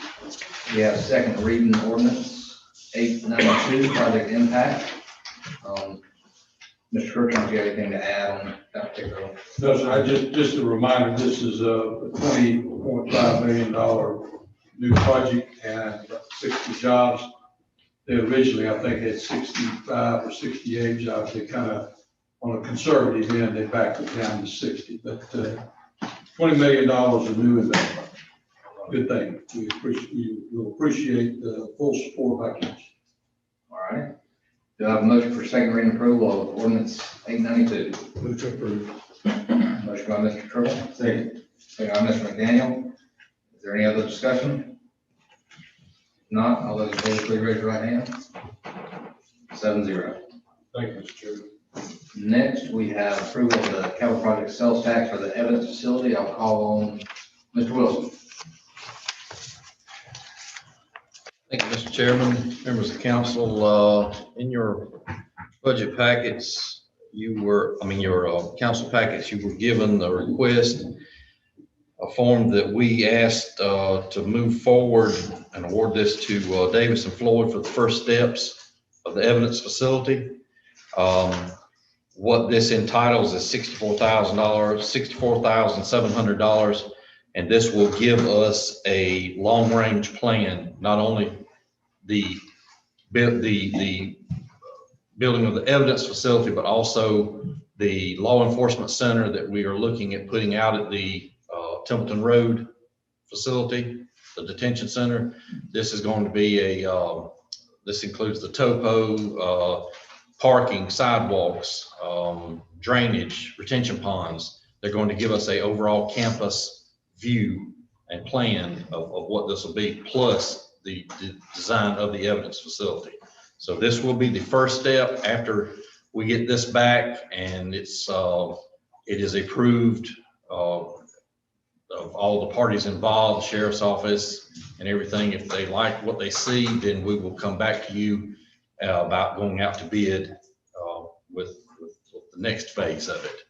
We have second reading ordinance 892, project impact. Mr. Kirkland, do you have anything to add on that particular one? No, sir, just a reminder, this is a $20.5 million new project and 60 jobs. They originally, I think, had 65 or 68 jobs. They kind of, on a conservative end, they backed it down to 60, but $20 million of new investment. Good thing. We will appreciate the full support by council. All right. Do I have a motion for second reading approval of ordinance 892? Move to approve. Motion by Mr. Triple. Second by Mr. McDaniel. Is there any other discussion? If not, all those in favor, please raise your right hand. 7-0. Thank you, Mr. Chairman. Next, we have approval of the capital project sales tax for the evidence facility. I'll call on Mr. Wilson. Thank you, Mr. Chairman, members of the council. In your budget packets, your council packets, you were given a request, a form that we asked to move forward and award this to Davis and Floyd for the first steps of the evidence facility. What this entitles is $64,000, $64,700. And this will give us a long-range plan, not only the building of the evidence facility, but also the law enforcement center that we are looking at putting out at the Templeton Road facility, the detention center. This is going to be this includes the topo, parking, sidewalks, drainage, retention ponds. They're going to give us a overall campus view and plan of what this will be, plus the design of the evidence facility. So this will be the first step after we get this back and it is approved of all the parties involved, the sheriff's office and everything. If they like what they see, then we will come back to you about going out to bid with the next phase of it.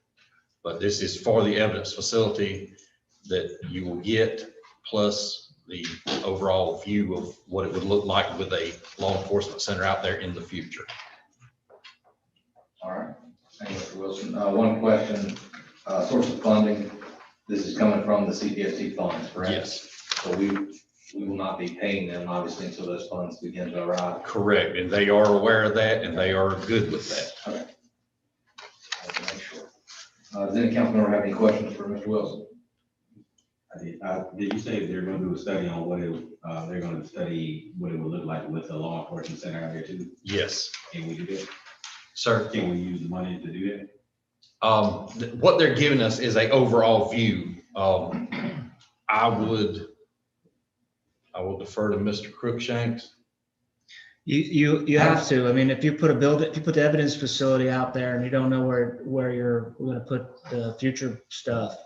But this is for the evidence facility that you will get, plus the overall view of what it would look like with a law enforcement center out there in the future. All right, thank you, Mr. Wilson. One question, source of funding, this is coming from the CPFC funds, correct? Yes, So we will not be paying them, obviously, until those funds begin to arrive. correct. And they are aware of that and they are good with that. Okay. I want to make sure. Does any council member have any questions for Mr. Wilson? Did you say they're gonna do a study on what it, they're gonna study what it would look like with the law enforcement center out there too? Yes, Can we do that? sir. Can we use the money to do that? What they're giving us is a overall view. I will defer to Mr. Crookshanks. You have to, I mean, if you put the evidence facility out there and you don't know where you're gonna put the future stuff,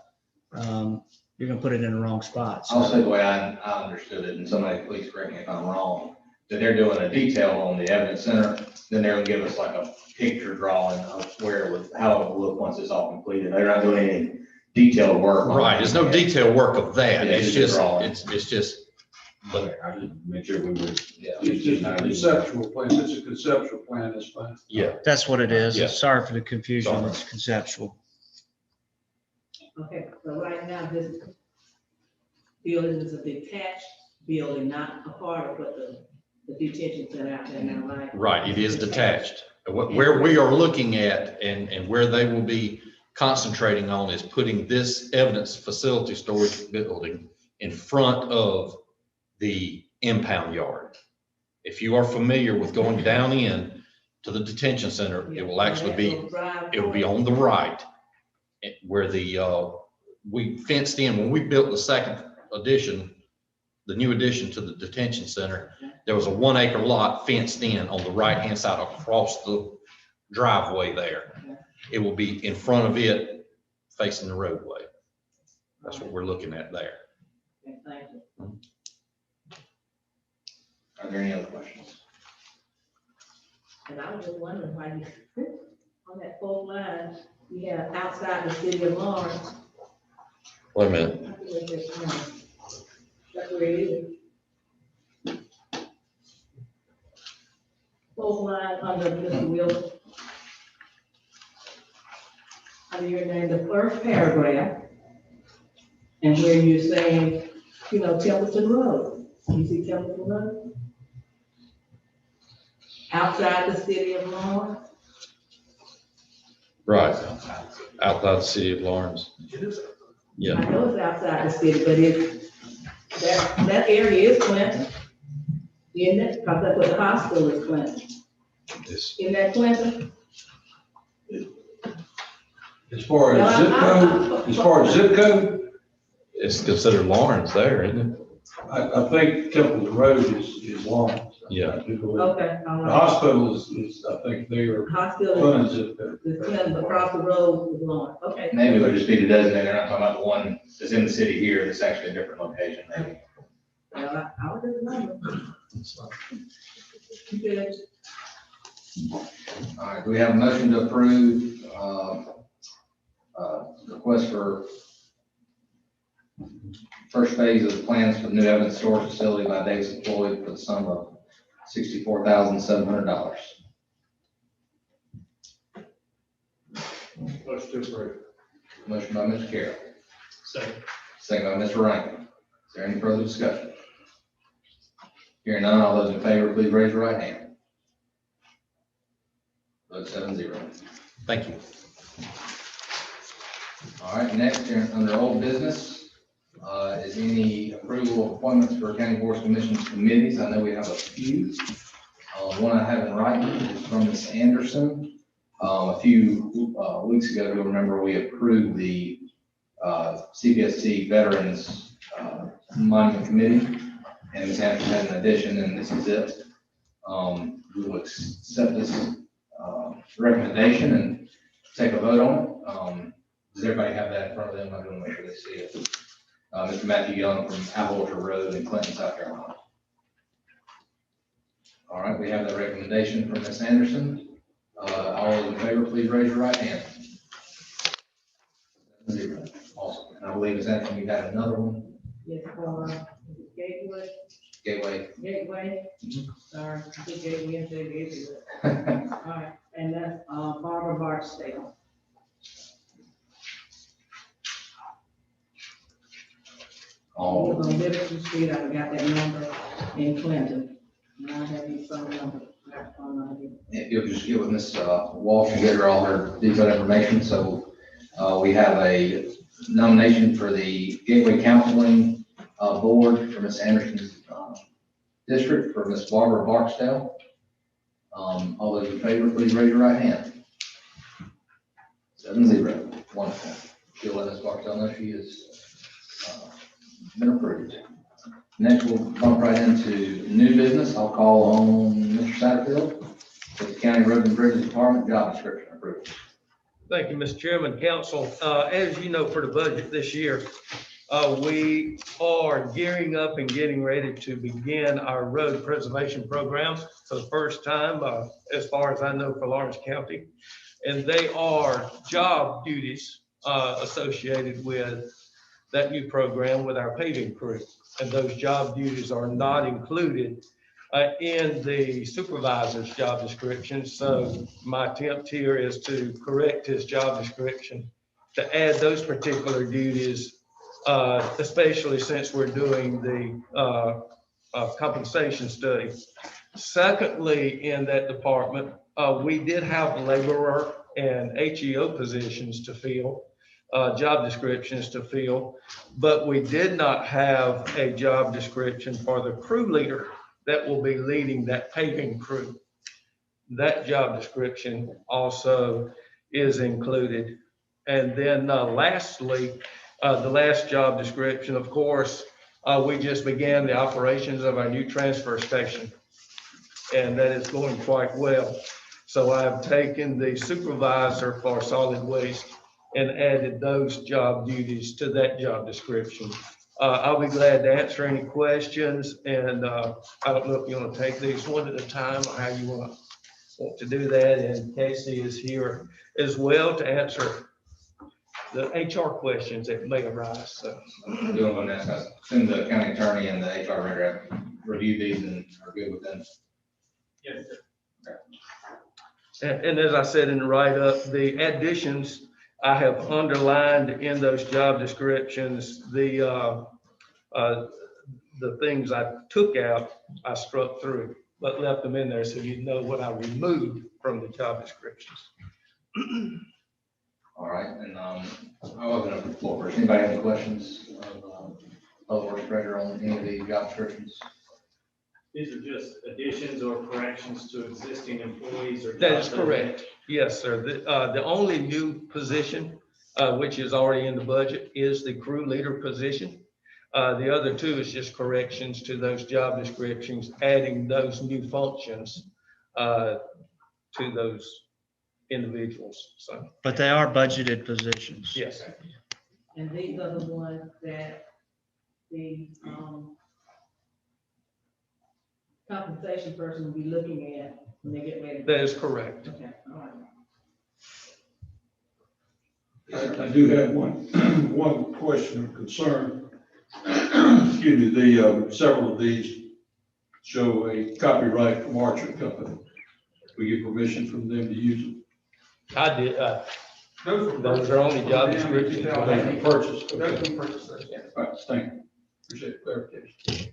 you're gonna put it in the wrong spot. I'll So say the way I understood it, and somebody please correct me if I'm wrong, that they're doing a detail on the evidence center, then they're gonna give us like a picture drawing of where it would, how it will look once it's all completed. They're not doing any detailed work. on Right, there's no it. detailed work of that. Yeah, It's just a just, drawing. it's just, But I just make sure we were. Yeah. It's just a conceptual plan. It's a conceptual plan, that's fine. yeah. that's what it is. Yeah. Sorry for the confusion. Sorry. It's conceptual. Okay, so right now, this building is a detached building, not a part of what the detention center out there now, right? Right, it is detached. Where we are looking at and where they will be concentrating on is putting this evidence facility storage building in front of the impound yard. If you are familiar with going down in to the detention center, it will actually be, it will be on the right where we fenced in, when we built the second addition, the new addition to the detention center, there was a 1 acre lot fenced in on the right-hand side across the driveway there. It will be in front of it facing the roadway. That's what we're looking at there. Okay, thank you. Are there any other questions? And I was just wondering why you, on that fourth line, you have outside the city of Lawrence. Wait a minute. That's where it is. Fourth line under Mr. Wilson. Under your name, the first paragraph. And where you're saying, Templeton Road. You see Templeton Road? Outside the city of Lawrence. Right, outside the city of Lawrence. Yeah, I know it's outside the city, but that area is Clinton. Isn't it? Because that's what the hospital is, Clinton. it's, Isn't that Clinton? As far as zip code, it's considered Lawrence there, isn't it? I think Temple Road is Lawrence. Yeah. I do believe. Okay, all The right. hospital is, I think they are Hospital Clinton zip code. is Clinton, across the road is Lawrence. Okay. Maybe it would just be the designated, they're not talking about the one that's in the city here, that's actually a different location, maybe. Well, I was just wondering. Good. All right, do we have a motion to approve, request for first phase of the plans for the new evidence storage facility by Davis and Floyd for the sum of $64,700. Let's do it. Motion by Mr. Carroll, Second. second by Mr. Rankin. Is there any further discussion? Hearing none, all those in favor, please raise your right hand. Vote 7-0. Thank you. All right, next, under old business, is any approval of appointments for county boards, commissions, committees? I know we have a few. One I have in writing is from Ms. Anderson. A few weeks ago, you'll remember we approved the CPSC Veterans Monument Committee, and Ms. Anderson had an addition, and this is it. We will accept this recommendation and take a vote on it. Does everybody have that in front of them? I want to make sure they see it. Mr. Matthew Young from Apple Orchard Road in Clinton, South Carolina. All right, we have the recommendation from Ms. Anderson. All those in favor, please raise your right hand. 0. Awesome. And I believe, Ms. Anderson, you got another one. is for Gateway, Gateway. sorry, I think Gateway and say Gateway. All right, and that's, Barbara Barksdale. He All, was on Livingston Street, I forgot that number, in Clinton. And I have his phone number, that's on here. if you'll just get with Ms. Walsh and get her all her detailed information, so, we have a nomination for the Gateway Counseling, Board for Ms. Anderson's, district for Ms. Barbara Barksdale. All those in favor, please raise your right hand. 7-0, wonderful. She'll let Ms. Barksdale know she has, been approved. Next, we'll bump right into new business. I'll call on Mr. Satterfield with the County Road and Bridges Department job description approved. Thank you, Mr. Chairman, Council. As you know, for the budget this year, we are gearing up and getting ready to begin our road preservation program for the first time, as far as I know, for Lawrence County. And they are job duties associated with that new program with our paving crew. And those job duties are not included in the supervisor's job description. So my attempt here is to correct his job description to add those particular duties, especially since we're doing the compensation study. Secondly, in that department, we did have laborer and HEO positions to fill, job descriptions to fill, but we did not have a job description for the crew leader that will be leading that paving crew. That job description also is included. And then lastly, the last job description, of course, we just began the operations of our new transfer station, and that is going quite well. So I've taken the supervisor for solid waste and added those job duties to that job description. I'll be glad to answer any questions, and I don't know if you want to take these one at a time or how you want to do that. And Casey is here as well to answer the HR questions that may arise. So. Doing on that, I assume the county attorney and the HR director have reviewed these and are good with them. Yes, sir. And as I said in the write-up, the additions I have underlined in those job descriptions, the things I took out, I struck through, but left them in there so you know what I removed from the job descriptions. All right, and I'll open up the floor first. Anybody have any questions of Public Works Director on any of the job descriptions? These are just additions or corrections to existing employees or. That is correct. Yes, sir. The only new position, which is already in the budget, is the crew leader position. The other two is just corrections to those job descriptions, adding those new functions to those individuals. So, But they are budgeted positions. yes. And these are the ones that the, compensation person will be looking at when they get ready. That is correct. Okay, all right. I do have one question or concern. Excuse me, several of these show a copyright from Archer Company. We get permission from them to use them. I did. Those are only job descriptions. They can purchase. Those Okay. can purchase those, yes. All right, thank you. Appreciate the clarification.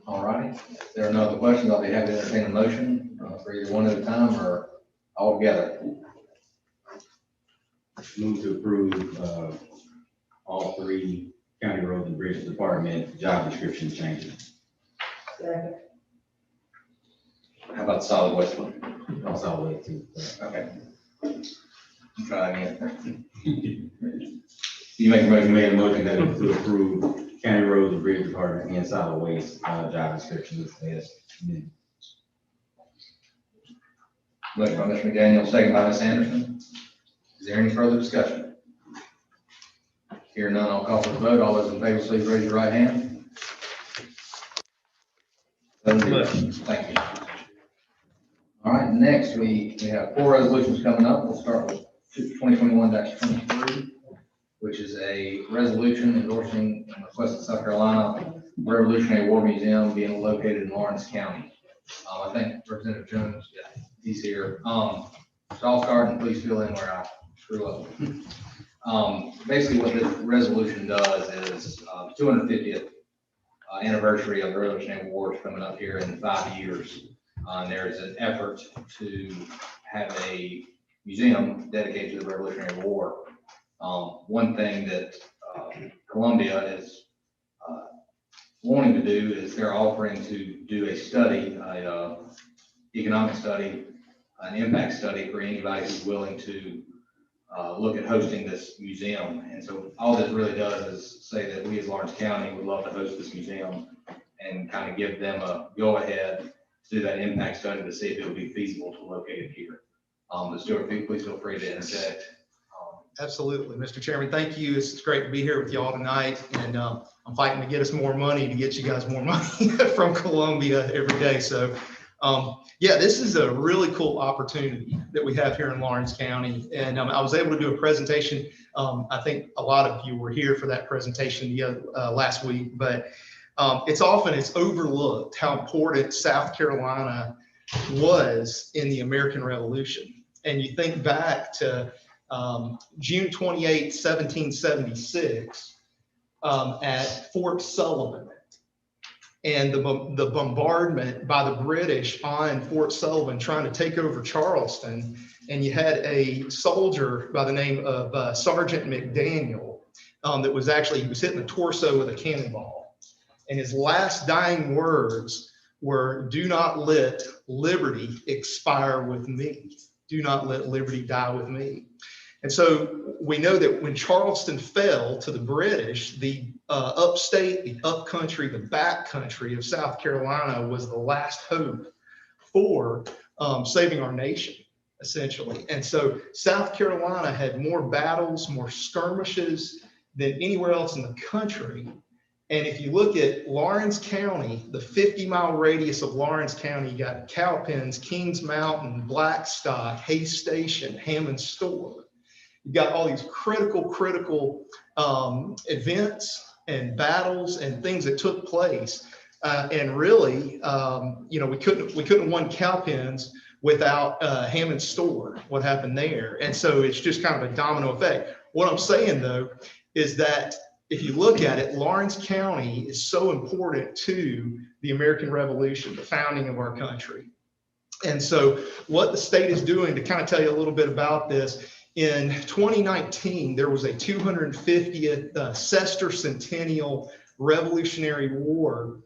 All righty. If there are no other questions, I'll be happy to entertain a motion for either one at a time or all together. Move to approve all three County Road and Bridge Department job description changes. Second. How about the solid waste one? Also, I'll wait too. Okay. Try again. You make a motion, Made a motion that to approve County Road and Bridge Department and solid waste job descriptions as amended. Motion by Mr. McDaniel, second by Ms. Anderson. Is there any further discussion? Here none, I'll call for the vote. All those in favor, please raise your right hand. 7-0. Thank you. All right, next we have 4 resolutions coming up. We'll start with 2021-23, which is a resolution endorsing and requesting South Carolina Revolutionary War Museum being located in Lawrence County. I think Representative Jones, yeah, he's here. So I'll start and please fill in where I screw up. Basically what this resolution does is 250th anniversary of the Revolutionary War is coming up here in 5 years. There's an effort to have a museum dedicated to the Revolutionary War. One thing that Columbia is wanting to do is they're offering to do a study, economic study, an impact study for anybody who's willing to look at hosting this museum. And so all this really does is say that we as Lawrence County would love to host this museum and kind of give them a go-ahead to do that impact study to see if it would be feasible to locate it here. But Stuart, please feel free to interject. Absolutely, Mr. Chairman. Thank you. It's great to be here with y'all tonight. And I'm fighting to get us more money to get you guys more money from Columbia every day. So yeah, this is a really cool opportunity that we have here in Lawrence County. And I was able to do a presentation. I think a lot of you were here for that presentation last week, but it's overlooked how important South Carolina was in the American Revolution. And you think back to June 28, 1776, at Fort Sullivan, and the bombardment by the British on Fort Sullivan trying to take over Charleston. And you had a soldier by the name of Sergeant McDaniel that was he was hitting the torso with a cannonball. And his last dying words were, "Do not let liberty expire with me. Do not let liberty die with me." And so we know that when Charleston fell to the British, the upstate, the upcountry, the backcountry of South Carolina was the last hope for saving our nation, essentially. And so South Carolina had more battles, more skirmishes than anywhere else in the country. And if you look at Lawrence County, the 50-mile radius of Lawrence County, you got Cowpens, Kings Mountain, Blackstock, Hays Station, Hammond Store. You got all these critical events and battles and things that took place. And really, we couldn't have won Cowpens without Hammond Store, what happened there. And so it's just kind of a domino effect. What I'm saying though, is that if you look at it, Lawrence County is so important to the American Revolution, the founding of our country. And so what the state is doing, to kind of tell you a little bit about this, in 2019, there was a 250th sesquicentennial Revolutionary War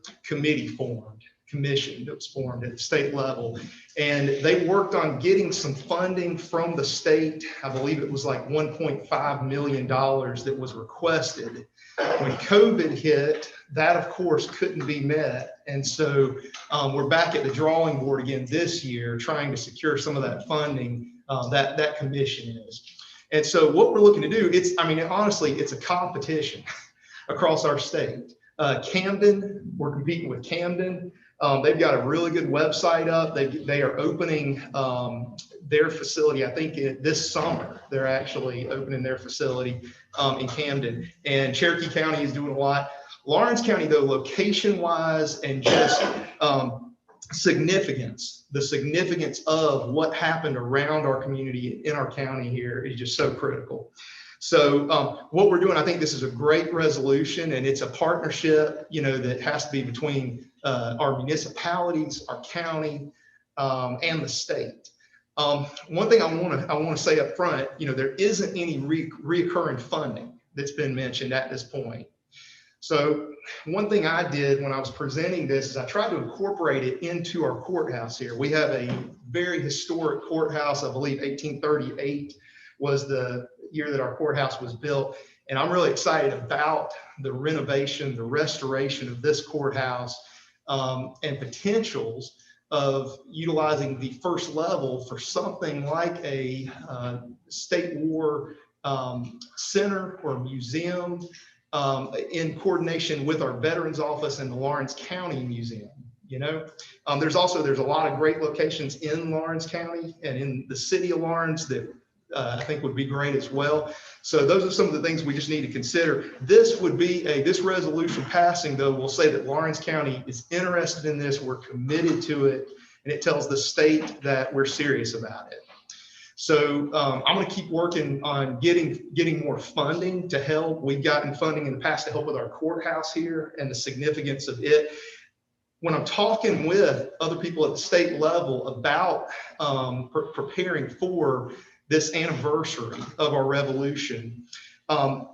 commission that was formed at the state level. And they worked on getting some funding from the state. I believe it was like $1.5 million that was requested. When COVID hit, that of course couldn't be met. And so we're back at the drawing board again this year, trying to secure some of that funding that commission is. And so what we're looking to do, honestly, it's a competition across our state. Camden, we're competing with Camden. They've got a really good website up. They are opening their facility, I think this summer, they're actually opening their facility in Camden. And Cherokee County is doing a lot. Lawrence County, though, location-wise and just the significance of what happened around our community in our county here is just so critical. So what we're doing, I think this is a great resolution, and it's a partnership, that has to be between our municipalities, our county, and the state. One thing I want to say up front, there isn't any reoccurring funding that's been mentioned at this point. So one thing I did when I was presenting this is I tried to incorporate it into our courthouse here. We have a very historic courthouse. I believe 1838 was the year that our courthouse was built. And I'm really excited about the renovation, the restoration of this courthouse, and potentials of utilizing the first level for something like a state war center or museum, in coordination with our Veterans Office and the Lawrence County Museum. There's a lot of great locations in Lawrence County and in the city of Lawrence that I think would be great as well. So those are some of the things we just need to consider. This would be this resolution passing, though, will say that Lawrence County is interested in this. We're committed to it. And it tells the state that we're serious about it. So I'm going to keep working on getting more funding to help. We've gotten funding in the past to help with our courthouse here and the significance of it. When I'm talking with other people at the state level about preparing for this anniversary of our revolution,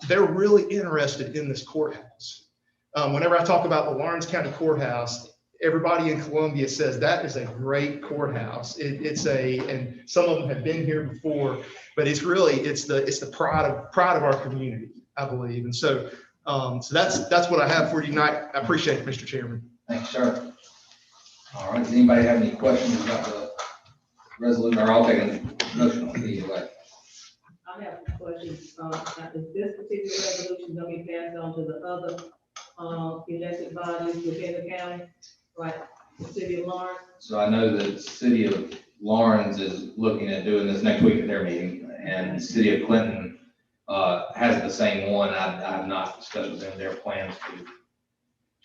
they're really interested in this courthouse. Whenever I talk about the Lawrence County Courthouse, everybody in Columbia says that is a great courthouse. And some of them have been here before, but it's the pride of our community, I believe. And so that's what I have for you tonight. I appreciate it, Mr. Chairman. Thanks, sir. All right, does anybody have any questions about the resolution, or I'll take a motion on it either way? I have a question. Is this particular resolution going to be passed on to the other elected bodies within the county, like the city of Lawrence? So I know that the city of Lawrence is looking at doing this next week at their meeting, and the city of Clinton has the same one. I have not discussed with them their plans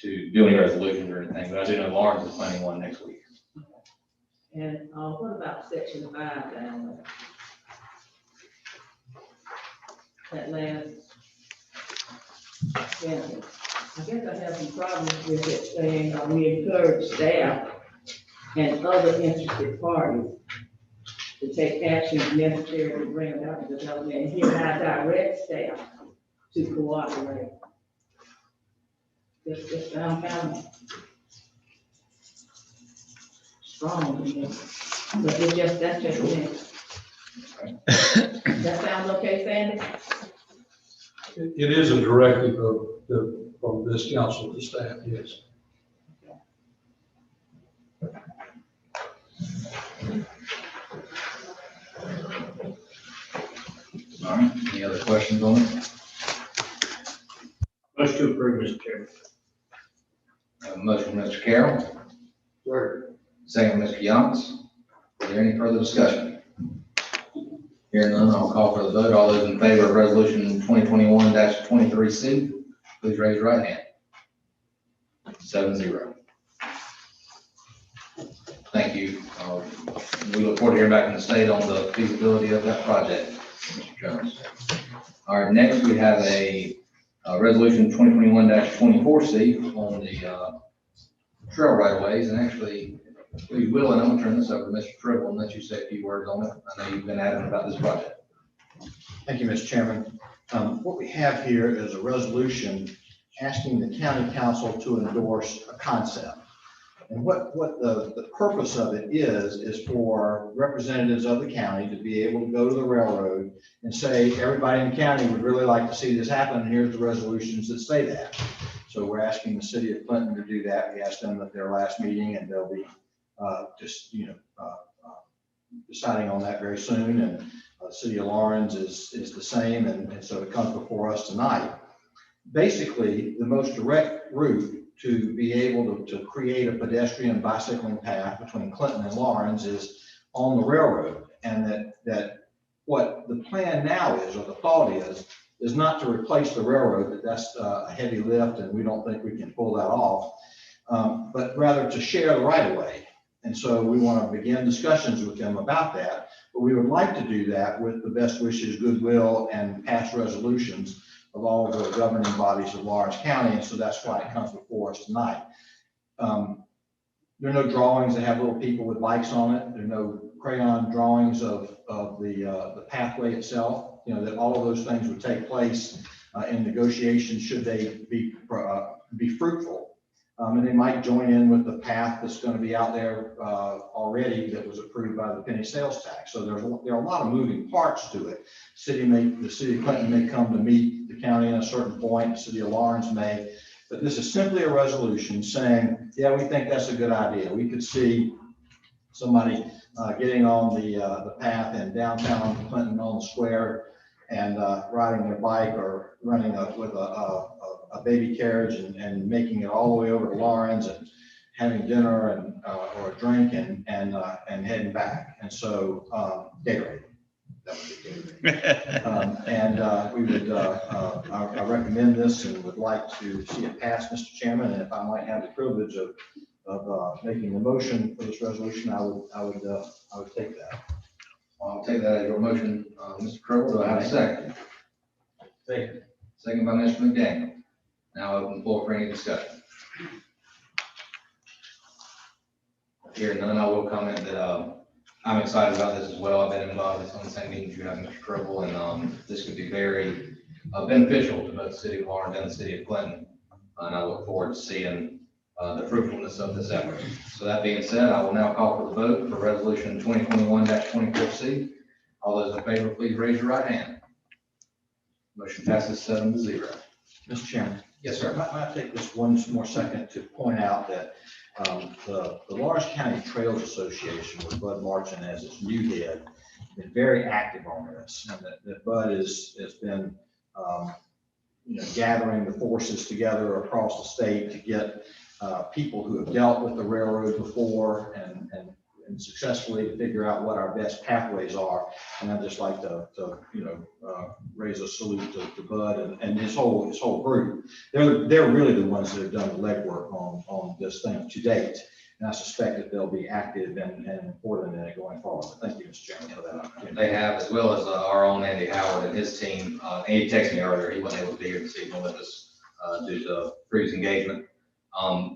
to do any resolutions or anything, but I do know Lawrence is planning one next week. And what about section 5 down there? That last sentence. I guess I have some problems with it saying we encourage staff and other interested parties to take action necessary to bring about the development, and hereby direct staff to cooperate. Just sound kind of strong to me, but that's just me. That sounds okay, Sandy? It is a directive from this council to staff, yes. All right, any other questions on it? Motion to approve, Mr. Chairman. Motion from Mr. Carroll, Sir. second from Mr. Yonts. Is there any further discussion? Hearing none, I'll call for the vote. All those in favor of resolution 2021-23C, please raise your right hand. 7-0. Thank you. We look forward to hearing back from the state on the feasibility of that project, Mr. Jones. All right, next we have a resolution 2021-24C on the trail right of ways, and actually, we will, and I'm gonna turn this over to Mr. Tribble and let you say a few words on it. I know you've been adamant about this project. Thank you, Mr. Chairman. What we have here is a resolution asking the county council to endorse a concept. And what the purpose of it is for representatives of the county to be able to go to the railroad and say, everybody in the county would really like to see this happen, and here's the resolutions that say that. So we're asking the city of Clinton to do that. We asked them at their last meeting, and they'll be deciding on that very soon. And the city of Lawrence is the same, and so it comes before us tonight. Basically, the most direct route to be able to create a pedestrian bicycling path between Clinton and Lawrence is on the railroad, and that what the plan now is, or the thought is not to replace the railroad, that's a heavy lift and we don't think we can pull that off, but rather to share the right of way. And so we want to begin discussions with them about that, but we would like to do that with the best wishes, goodwill, and past resolutions of all of the governing bodies of Lawrence County, and so that's why it comes before us tonight. There are no drawings that have little people with bikes on it. There are no crayon drawings of the pathway itself. You know, that all of those things would take place in negotiations should they be fruitful. And they might join in with the path that's going to be out there already that was approved by the penny sales tax. So there are a lot of moving parts to it. The city of Clinton may come to meet the county at a certain point, the city of Lawrence may, but this is simply a resolution saying, yeah, we think that's a good idea. We could see somebody getting on the path in downtown Clinton on the square and riding their bike or running with a baby carriage and making it all the way over to Lawrence and having dinner and or a drink and heading back. And so Gatorade. That would be good. And we would, I recommend this and would like to see it pass, Mr. Chairman, and if I might have the privilege of making the motion for this resolution, I would take that. I'll take that as your motion, Mr. Crowell. Do I have a second? Second. Second by Mr. McDaniel. Now open the floor for any discussion. Here none, I will comment that I'm excited about this as well. I've been involved in some of the same meetings you have, Mr. Crowell, and this could be very beneficial to both the city of Lawrence and the city of Clinton. And I look forward to seeing the fruitfulness of this effort. So that being said, I will now call for the vote for resolution 2021-24C. All those in favor, please raise your right hand. Motion passes 7-0. Mr. Chairman. Yes, sir. Might I take this one more second to point out that the Lawrence County Trails Association, with Bud Martin as its new head, been very active on this, and that Bud has been gathering the forces together across the state to get people who have dealt with the railroad before and successfully to figure out what our best pathways are. And I'd just like to raise a salute to Bud and his whole group. They're really the ones that have done the legwork on this thing to date. And I suspect that they'll be active and important in it going forward. Thank you, Mr. Chairman, for that opportunity. They have, as well as our own Andy Howard and his team. Andy texted me earlier. He wasn't able to be here this evening with us due to previous engagement.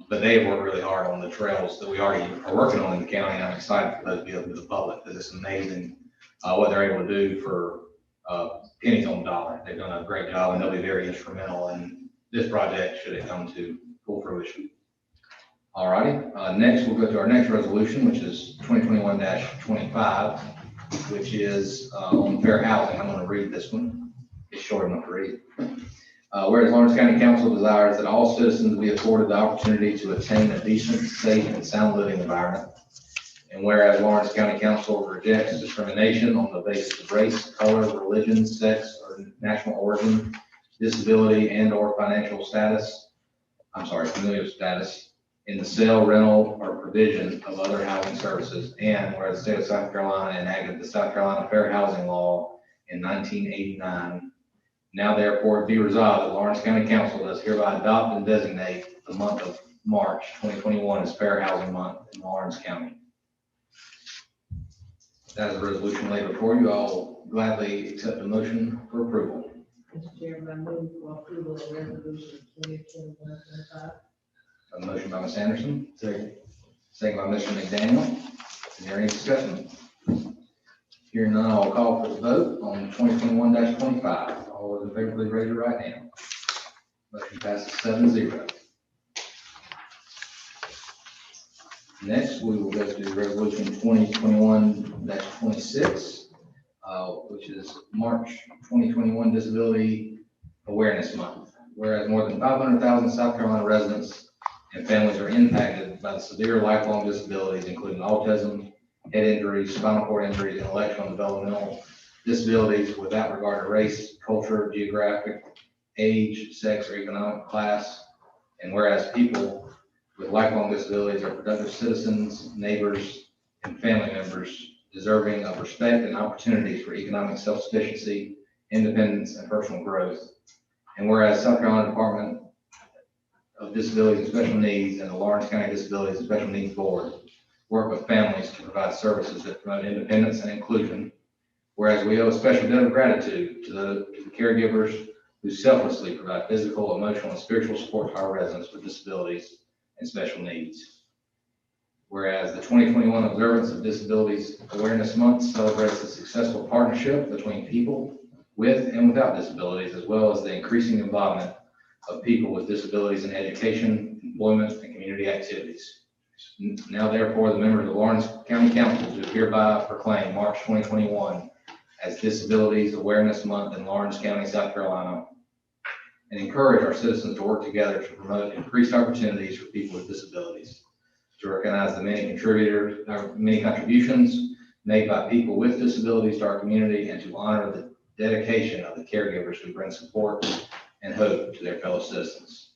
But they have worked really hard on the trails that we already are working on in the county. And I'm excited for those to be open to the public because it's amazing what they're able to do for pennies on the dollar. They've done a great job and they'll be very instrumental in this project should it come to full fruition. All righty. Next, we'll go to our next resolution, which is 2021-25, which is on fair housing. I'm going to read this one. It's short enough to read. Whereas Lawrence County Council desires that all citizens be afforded the opportunity to attain a decent, safe, and sound living environment. And whereas Lawrence County Council rejects discrimination on the basis of race, color, religion, sex, or national origin, disability, and/or familial status in the sale, rental, or provision of other housing services. And whereas the state of South Carolina enacted the South Carolina Fair Housing Law in 1989, now therefore be resolved that Lawrence County Council does hereby adopt and designate the month of March 2021 as Fair Housing Month in Lawrence County. That is a resolution laid before you. I'll gladly accept a motion for approval. Mr. Chairman, I move for approval of resolution 2021-25. A motion by Ms. Anderson. Second. Second by Mr. McDaniel. Is there any discussion? Hearing none, I'll call for the vote on 2021-25. All those in favor, please raise your right hand. Motion passes 7-0. Next, we will go to resolution 2021-26, which is March 2021 Disability Awareness Month. Whereas more than 500,000 South Carolina residents and families are impacted by the severe lifelong disabilities, including autism, head injuries, spinal cord injuries, intellectual and developmental disabilities without regard to race, culture, geographic, age, sex, or economic class. And whereas people with lifelong disabilities are productive citizens, neighbors, and family members deserving of respect and opportunities for economic self-sufficiency, independence, and personal growth. And whereas South Carolina Department of Disabilities and Special Needs and the Lawrence County Disabilities and Special Needs Board work with families to provide services that promote independence and inclusion. Whereas we owe a special debt of gratitude to the caregivers who selflessly provide physical, emotional, and spiritual support to our residents with disabilities and special needs. Whereas the 2021 observance of Disabilities Awareness Month celebrates the successful partnership between people with and without disabilities, as well as the increasing involvement of people with disabilities in education, employment, and community activities. Now therefore, the members of Lawrence County Council do hereby proclaim March 2021 as Disabilities Awareness Month in Lawrence County, South Carolina, and encourage our citizens to work together to promote increased opportunities for people with disabilities, to recognize the many contributions made by people with disabilities to our community, and to honor the dedication of the caregivers who bring support and hope to their fellow citizens.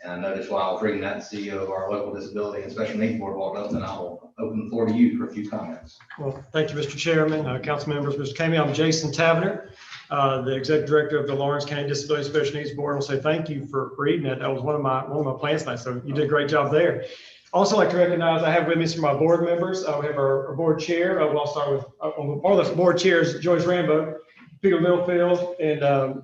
And I noticed while I was reading that, the CEO of our local disability and special needs board walked up, and I will open the floor to you for a few comments. Well, thank you, Mr. Chairman, council members, Mr. Kamey. I'm Jason Tavener, the executive director of the Lawrence County Disability Special Needs Board. I'll say thank you for reading it. That was one of my plans tonight, so you did a great job there. Also like to recognize, I have with me some of my board members. We have our board chair. I'll start with, all the board chairs, Joyce Rambo, Peter Littlefield, and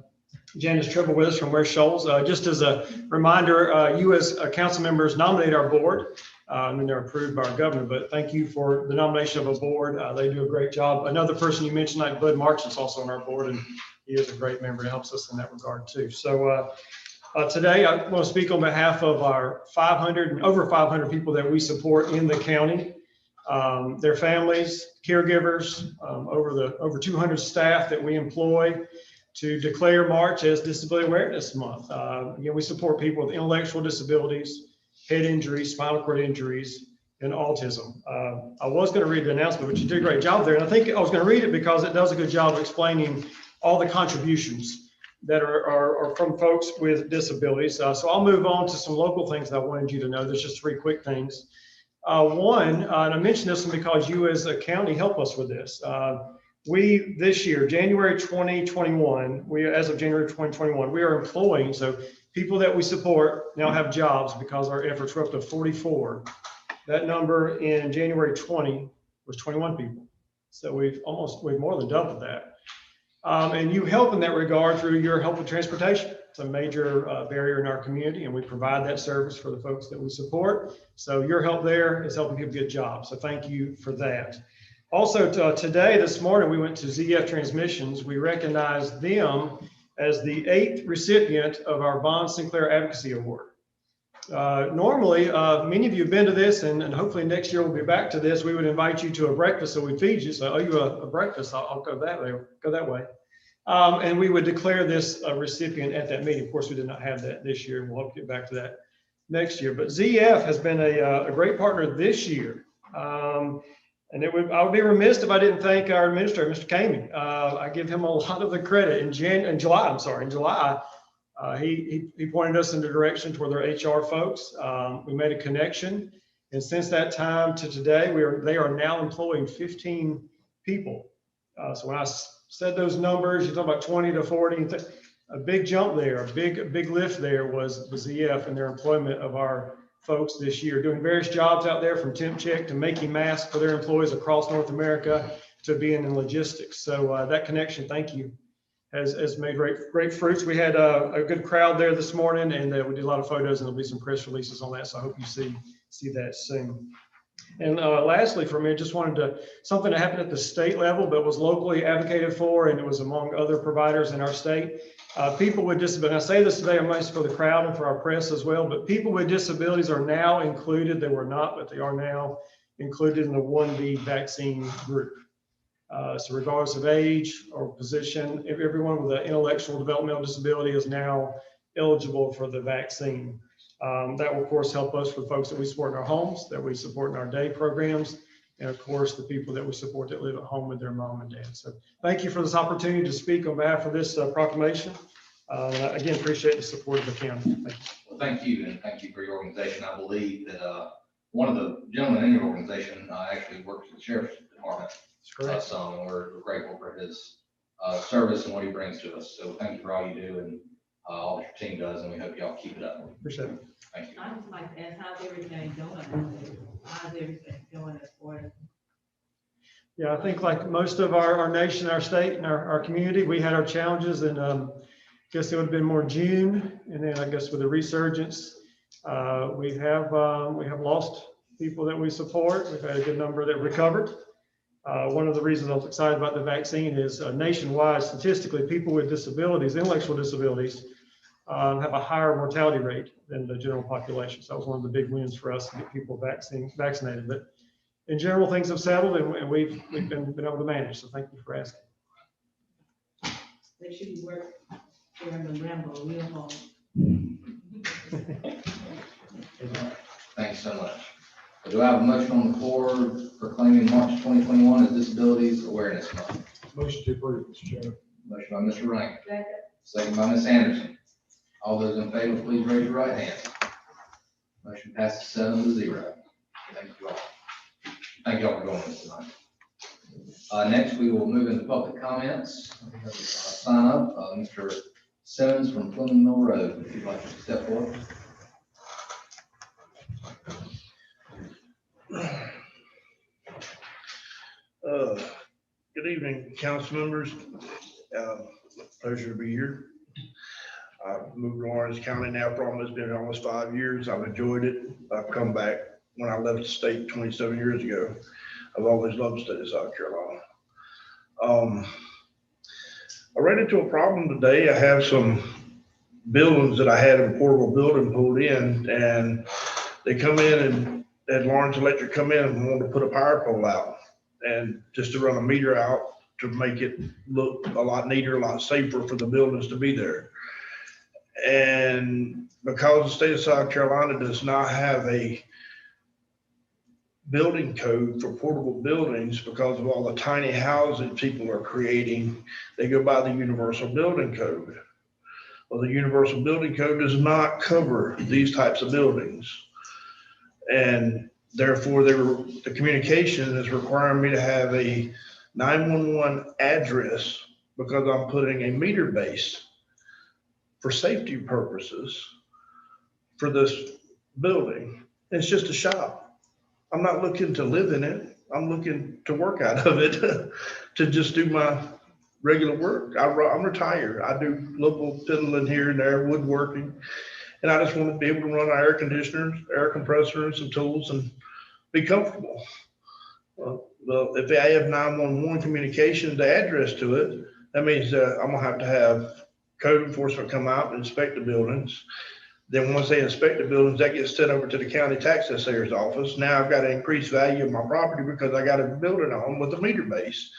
Janice Tribble with us from West Shoals. Just as a reminder, you as council members nominate our board, and then they're approved by our governor. But thank you for the nomination of a board. They do a great job. Another person you mentioned, like Bud March, is also on our board, and he is a great member and helps us in that regard too. So today I want to speak on behalf of our over 500 people that we support in the county, their families, caregivers, over 200 staff that we employ to declare March as Disability Awareness Month. Again, we support people with intellectual disabilities, head injuries, spinal cord injuries, and autism. I was going to read the announcement, but you did a great job there. And I think I was going to read it because it does a good job of explaining all the contributions that are from folks with disabilities. So I'll move on to some local things that I wanted you to know. There's just 3 quick things. One, and I mention this one because you as a county help us with this. We, this year, January 2021, as of January 2021, we are employing, so people that we support now have jobs because our efforts were up to 44. That number in January 20 was 21 people. So we've more than doubled that. And you help in that regard through your help with transportation. It's a major barrier in our community, and we provide that service for the folks that we support. So your help there is helping people get jobs. So thank you for that. Also, this morning, we went to ZF Transmissions. We recognized them as the 8th recipient of our Bond Sinclair Advocacy Award. Normally, many of you have been to this, and hopefully next year we'll be back to this. We would invite you to a breakfast, so we feed you. So I owe you a breakfast. I'll go that way. And we would declare this recipient at that meeting. Of course, we did not have that this year, and we'll hope to get back to that next year. But ZF has been a great partner this year. And I would be remiss if I didn't thank our administrator, Mr. Kamey. I give him a lot of the credit. In July, he pointed us in the direction toward their HR folks. We made a connection. And since that time to today, they are now employing 15 people. So when I said those numbers, you talk about 20 to 40, a big jump there, a big lift there was ZF and their employment of our folks this year, doing various jobs out there, from temp check to making masks for their employees across North America to being in logistics. So that connection, thank you, has made great fruits. We had a good crowd there this morning, and we did a lot of photos, and there'll be some press releases on that. So I hope you see that soon. And lastly, for me, I just wanted something that happened at the state level, but was locally advocated for, and it was among other providers in our state. People with disabilities, I say this today, I'm nice for the crowd and for our press as well, but people with disabilities are now included. They were not, but they are now included in the 1B vaccine group. So regardless of age or position, everyone with an intellectual developmental disability is now eligible for the vaccine. That will, of course, help us with folks that we support in our homes, that we support in our day programs, and of course, the people that we support that live at home with their mom and dad. So thank you for this opportunity to speak on behalf of this proclamation. Again, appreciate the support of the county. Thank you. Well, thank you, and thank you for your organization. I believe that one of the gentlemen in your organization actually works at the Sheriff's Department. That's correct. So we're grateful for his service and what he brings to us. So thank you for all you do and all that your team does, and we hope y'all keep it up. Appreciate it. Thank you. I just like to ask, how's everything going? How's everything going as far as? Yeah, I think like most of our nation, our state, and our community, we had our challenges, and I guess it would have been more June, and then I guess with the resurgence, we have lost people that we support. We've had a good number that recovered. One of the reasons I was excited about the vaccine is nationwide, statistically, people with disabilities, intellectual disabilities, have a higher mortality rate than the general population. So that was one of the big wins for us to get people vaccinated. But in general, things have settled, and we've been able to manage. So thank you for asking. They should work during the Rambo uniform. Thanks so much. Do I have a motion on the floor proclaiming March 2021 as Disabilities Awareness Month? Motion to approve, Mr. Chairman. Motion by Mr. Rankin, Second. second by Ms. Anderson. All those in favor, please raise your right hand. Motion passes 7-0. Thank you all. Thank you all for going this tonight. Next, we will move into public comments. We have a sign up, Mr. Simmons from Fleming Mill Road, if you'd like to step forward. Good evening, council members. Pleasure to be here. I've moved to Lawrence County now for almost 5 years. I've enjoyed it. I've come back when I left the state 27 years ago. I've always loved the state of South Carolina. I ran into a problem today. I have some buildings that I had a portable building pulled in, and they come in and had Lawrence Electric come in and wanted to put a power pole out, and just to run a meter out to make it look a lot neater, a lot safer for the buildings to be there. And because the state of South Carolina does not have a building code for portable buildings, because of all the tiny houses people are creating, they go by the Universal Building Code. Well, the Universal Building Code does not cover these types of buildings. And therefore, the communication is requiring me to have a 911 address because I'm putting a meter base for safety purposes for this building. It's just a shop. I'm not looking to live in it. I'm looking to work out of it to just do my regular work. I'm retired. I do local fiddling here and there, woodworking. And I just want to be able to run our air conditioners, air compressors, and tools and be comfortable. Well, if I have 911 communication, the address to it, that means that I'm gonna have to have code enforcement come out and inspect the buildings. Then once they inspect the buildings, that gets sent over to the county tax assessor's office. Now I've got to increase value of my property because I got a building on with a meter base.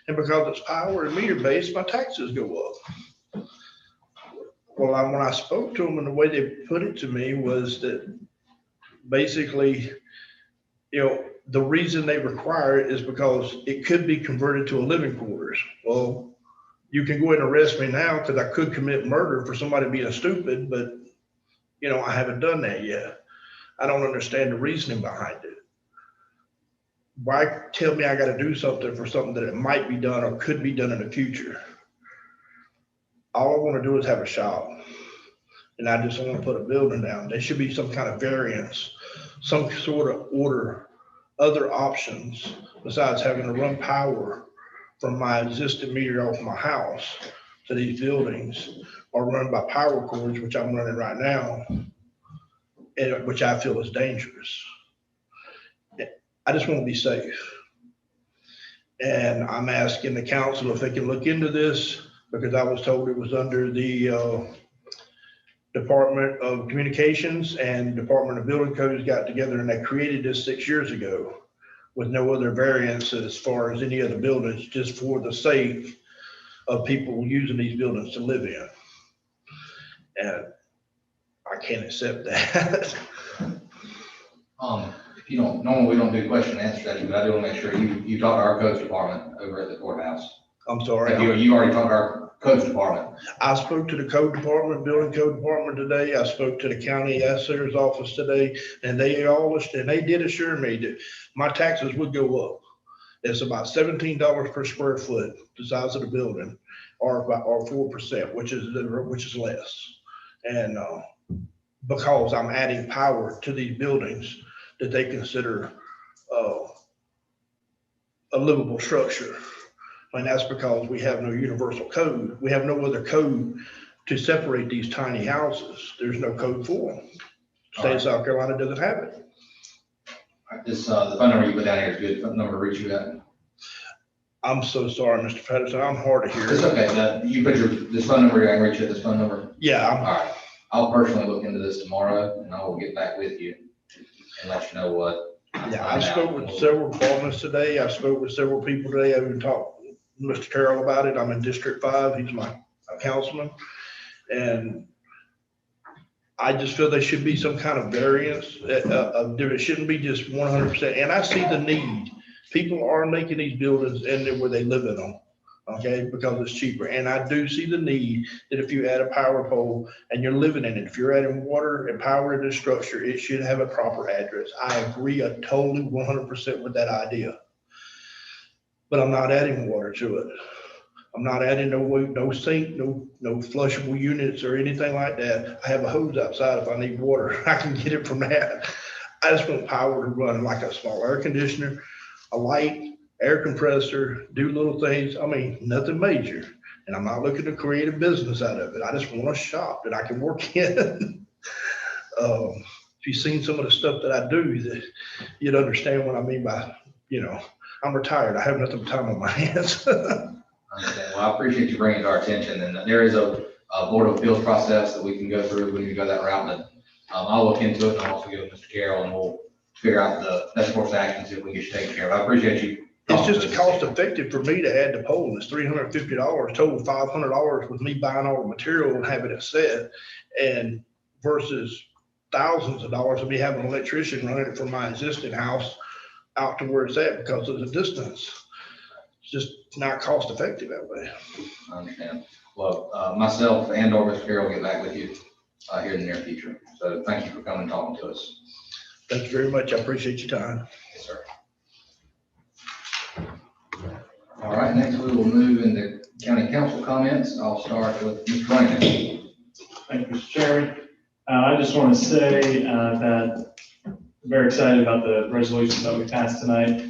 And because it's power and meter base, my taxes go up. Well, when I spoke to them, and the way they put it to me was that basically, the reason they require it is because it could be converted to a living quarters. Well, you can go ahead and arrest me now because I could commit murder for somebody being stupid, but I haven't done that yet. I don't understand the reasoning behind it. Why tell me I got to do something for something that it might be done or could be done in the future? All I want to do is have a shop, and I just want to put a building down. There should be some kind of variance, some sort of order, other options besides having to run power from my existing meter off my house to these buildings, or run by power cords, which I'm running right now, and which I feel is dangerous. I just want to be safe. And I'm asking the council if they can look into this, because I was told it was under the Department of Communications, and Department of Building Codes got together and they created this 6 years ago with no other variance as far as any other buildings, just for the sake of people using these buildings to live in. And I can't accept that. If you don't, normally we don't do question and answer sessions, but I do want to make sure you talk to our codes department over at the courthouse. I'm sorry. You already talked to our codes department. I spoke to the code department, building code department today. I spoke to the county assessor's office today, and they did assure me that my taxes would go up. It's about $17 per square foot, the size of the building, or 4%, which is less. And because I'm adding power to these buildings that they consider a livable structure. And that's because we have no universal code. We have no other code to separate these tiny houses. There's no code for them. State of South Carolina doesn't have it. The phone number you put down here is good. Phone number to reach you at. I'm so sorry, Mr. Patterson. I'm hard to hear. It's okay. You put this phone number, I can reach you at this phone number? Yeah. All right. I'll personally look into this tomorrow, and I will get back with you and let you know what. Yeah, I spoke with several departments today. I spoke with several people today. I even talked to Mr. Carroll about it. I'm in District 5. He's my councilman. And I just feel there should be some kind of variance. It shouldn't be just 100%. And I see the need. People are making these buildings and where they live in them. okay, because it's cheaper. And I do see the need that if you add a power pole and you're living in it, if you're adding water and power to the structure, it should have a proper address. I agree totally 100% with that idea. But I'm not adding water to it. I'm not adding no sink, no flushable units or anything like that. I have a hose outside if I need water. I can get it from that. I just want power to run like a small air conditioner, a light, air compressor, do little things. I mean, nothing major. And I'm not looking to create a business out of it. I just want a shop that I can work in. If you've seen some of the stuff that I do, that you'd understand what I mean by, I'm retired. I have nothing but time on my hands. Understand. Well, I appreciate you bringing it to our attention, and there is a Board of Appeals process that we can go through. We need to go that route, but I'll look into it and I'll also give it to Mr. Carroll, and we'll figure out the best course of action, see if we can get you taken care of. I appreciate you. It's just cost effective for me to add the pole. It's $350, total $500 with me buying all the material and having it set, and versus thousands of dollars of me having an electrician running it from my existing house out to where it's at because of the distance. It's just not cost effective that way. I understand. Well, myself and or Mr. Carroll will get back with you here in the near future. So thank you for coming and talking to us. Thank you very much. I appreciate your time. Yes, sir. All right, next we will move into county council comments. I'll start with Mr. Raymond. Thank you, Mr. Chairman. I just want to say that I'm very excited about the resolutions that we passed tonight,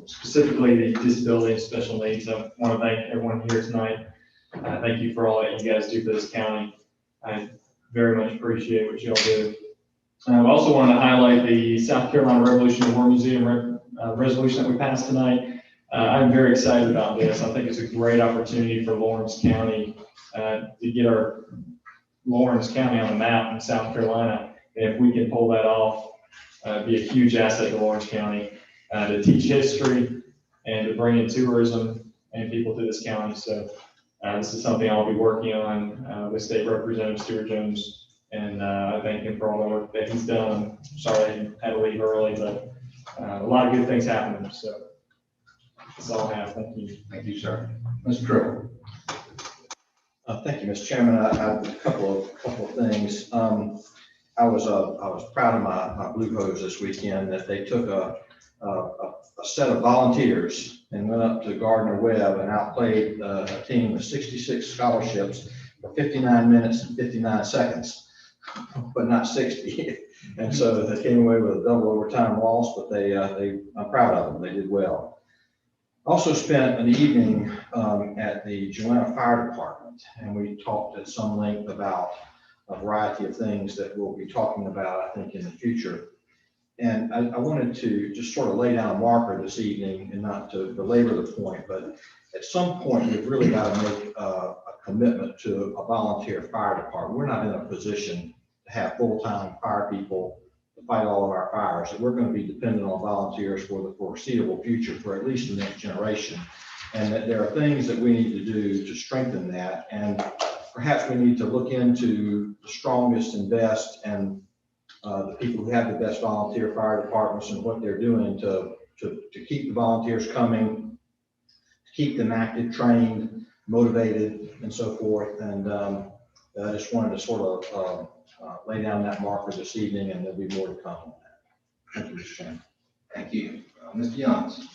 specifically the disability and special needs. I want to thank everyone here tonight. Thank you for all that you guys do for this county. I very much appreciate what you all do. I also want to highlight the South Carolina Revolutionary War Museum resolution that we passed tonight. I'm very excited about this. I think it's a great opportunity for Lawrence County to get our Lawrence County on the map in South Carolina. And if we can pull that off, be a huge asset to Lawrence County to teach history and to bring in tourism and people to this county. So this is something I'll be working on with State Representative Stuart Jones. And I thank him for all the work that he's done. Sorry I had to leave early, but a lot of good things happening. So that's all I have. Thank you. Thank you, sir. Mr. Triple. Thank you, Mr. Chairman. I have a couple of things. I was proud of my Blue Hose this weekend that they took a set of volunteers and went up to Gardner Webb and outplayed a team with 66 scholarships for 59 minutes and 59 seconds, but not 60. And so they came away with a double overtime loss, but I'm proud of them. They did well. Also spent an evening at the Joanna Fire Department, and we talked at some length about a variety of things that we'll be talking about, I think, in the future. And I wanted to just sort of lay down a marker this evening, and not to belabor the point, but at some point, we've really got to make a commitment to a volunteer fire department. We're not in a position to have full-time fire people to fight all of our fires. So we're going to be dependent on volunteers for the foreseeable future, for at least the next generation. And that there are things that we need to do to strengthen that. And perhaps we need to look into the strongest and best and the people who have the best volunteer fire departments and what they're doing to keep the volunteers coming, to keep them active, trained, motivated, and so forth. And I just wanted to sort of lay down that marker this evening, and there'll be more to come on that. Thank you, Mr. Chairman. Thank you. Mr. Youngs.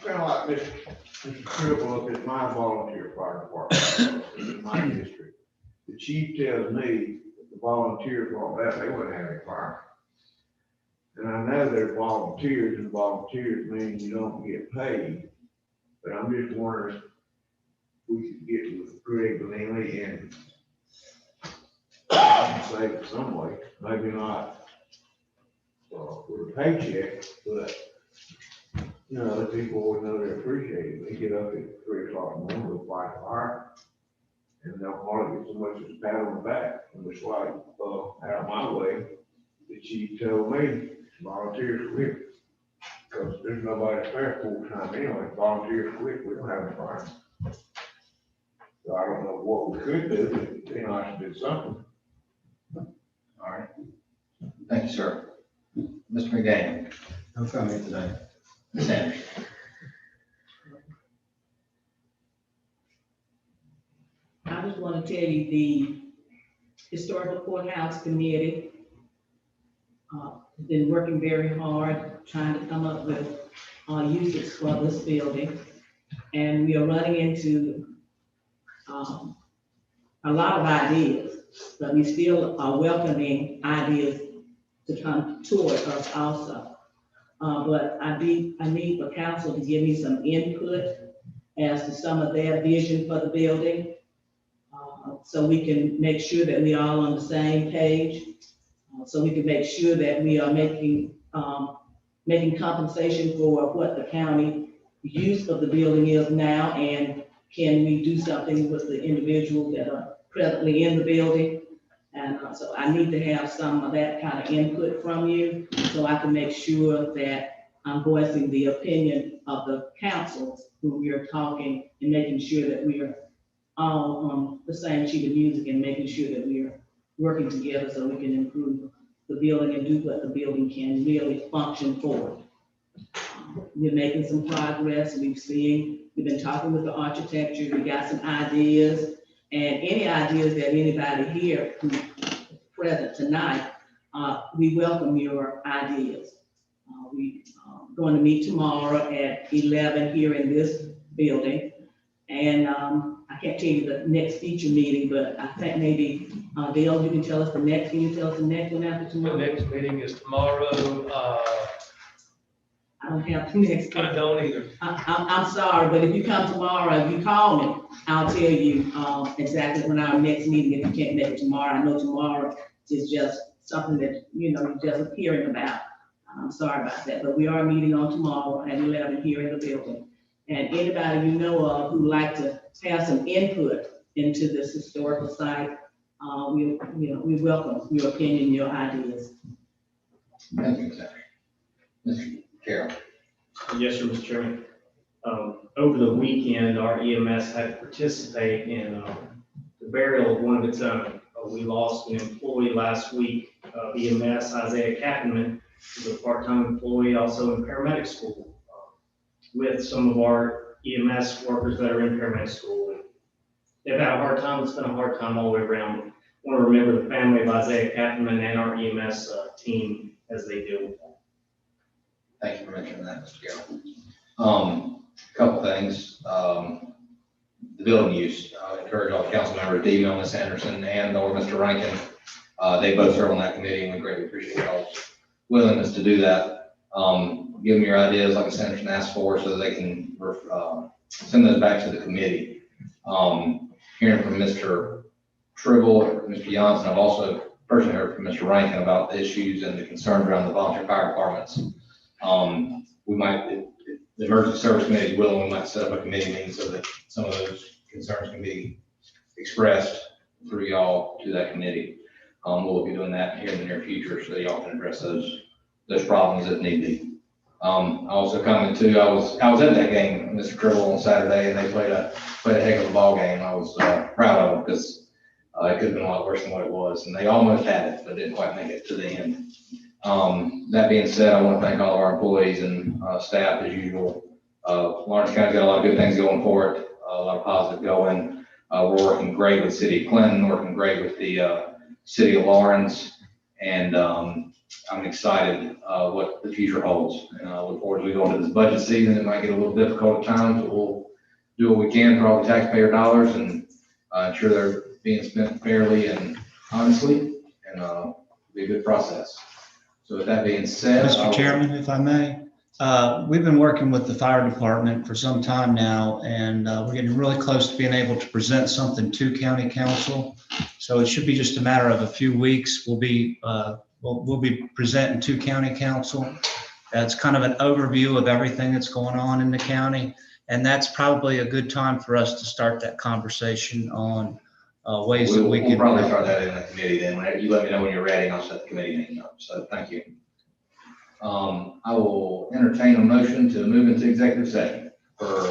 Kind of like Mr. Triple up at my volunteer fire department in my district. The chief tells me that the volunteers all that, they wouldn't have any fire. And I know they're volunteers, and volunteers mean you don't get paid. But I'm just wondering if we could get with Greg Lanley and save it some way. Maybe not with a paycheck, but the people would know they appreciate it. They get up at 3 o'clock in the morning, they'll fight fire, and they'll hardly get so much as a pat on the back. And it's like, out of my way, the chief told me, volunteers quit, because there's nobody spare full time anyway. Volunteers quit, we don't have any fire. So I don't know what we could do, but I should do something. All right. Thank you, sir. Mr. McDaniel. No comment today. Ms. Anderson. I just want to tell you, the Historical Courthouse Committee has been working very hard, trying to come up with uses for this building. And we are running into a lot of ideas, but we still are welcoming ideas to come toward us also. But I need for council to give me some input as to some of their vision for the building, so we can make sure that we are all on the same page, so we can make sure that we are making compensation for what the county use of the building is now, and can we do something with the individuals that are presently in the building? And so I need to have some of that kind of input from you, so I can make sure that I'm voicing the opinion of the councils who we are talking, and making sure that we are all on the same sheet of music, and making sure that we are working together so we can improve the building and do what the building can really function for. We're making some progress. We've been talking with the architecture. We got some ideas, and any ideas that anybody here who's present tonight, we welcome your ideas. We going to meet tomorrow at 11 here in this building, and I can't tell you the next future meeting, but I think maybe Dale, you can tell us the next. Can you tell us the next one after The tomorrow? next meeting is tomorrow. I don't have the next. I don't either. I'm sorry, but if you come tomorrow, if you call me, I'll tell you exactly when our next meeting, if you can't make it tomorrow. I know tomorrow is just something that, you're just hearing about. I'm sorry about that, but we are meeting on tomorrow at 11 here in the building. And anybody you know of who like to have some input into this historical site, we welcome your opinion, your ideas. Thank you, Mr. Carroll. Yes, sir, Mr. Chairman. Over the weekend, our EMS had to participate in the burial of one of its own. We lost an employee last week, EMS, Isaiah Cattenman, who's a part-time employee, also in paramedic school, with some of our EMS workers that are in paramedic school. They've had a hard time. It's been a hard time all the way around. I want to remember the family of Isaiah Cattenman and our EMS team as they deal with that. Thank you for mentioning that, Mr. Carroll. Couple things. The building use, I encourage all council members to email Ms. Anderson and or Mr. Rankin. They both serve on that committee, and we greatly appreciate y'all's willingness to do that. Give them your ideas like Ms. Anderson asked for, so that they can send those back to the committee. Hearing from Mr. Tribble, Mr. Johnson, I've also personally heard from Mr. Rankin about the issues and the concerns around the volunteer fire departments. We might, the emergency service committee is willing, we might set up a committee meeting so that some of those concerns can be expressed through y'all to that committee. We'll be doing that here in the near future, so y'all can address those problems if need be. I also commented too, I was at that game, Mr. Tribble, on Saturday, and they played a heck of a ball game. I was proud of them, because it could have been a lot worse than what it was, and they almost had it, but didn't quite make it to the end. That being said, I want to thank all of our employees and staff as usual. Lawrence County's got a lot of good things going for it, a lot of positive going. We're working great with the City of Clinton, working great with the City of Lawrence, and I'm excited what the future holds. And I look forward as we go into this budget season. It might get a little difficult at times, but we'll do what we can for all the taxpayer dollars and ensure they're being spent fairly and honestly, and be a good process. So with that being said, Mr. Chairman, if I may, we've been working with the fire department for some time now, and we're getting really close to being able to present something to county council. So it should be just a matter of a few weeks. We'll be presenting to county council. That's kind of an overview of everything that's going on in the county. And that's probably a good time for us to start that conversation on ways that we can. We'll probably start that in the committee then. Whenever you let me know when you're ready, and I'll set the committee meeting up. So thank you. I will entertain a motion to move into executive session for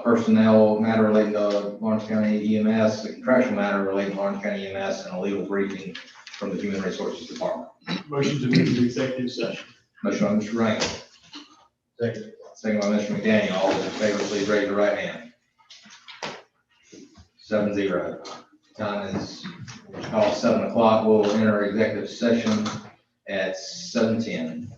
personnel matter relating to Lawrence County EMS, the contractual matter relating to Lawrence County EMS, and a legal briefing from the Human Resources Department. Motion to move into executive session. Motion by Mr. Rankin. Second by Mr. McDaniel. All those in favor, please raise your right hand. 7-0. Time is, it's called 7 o'clock. We'll enter executive session at 7:10.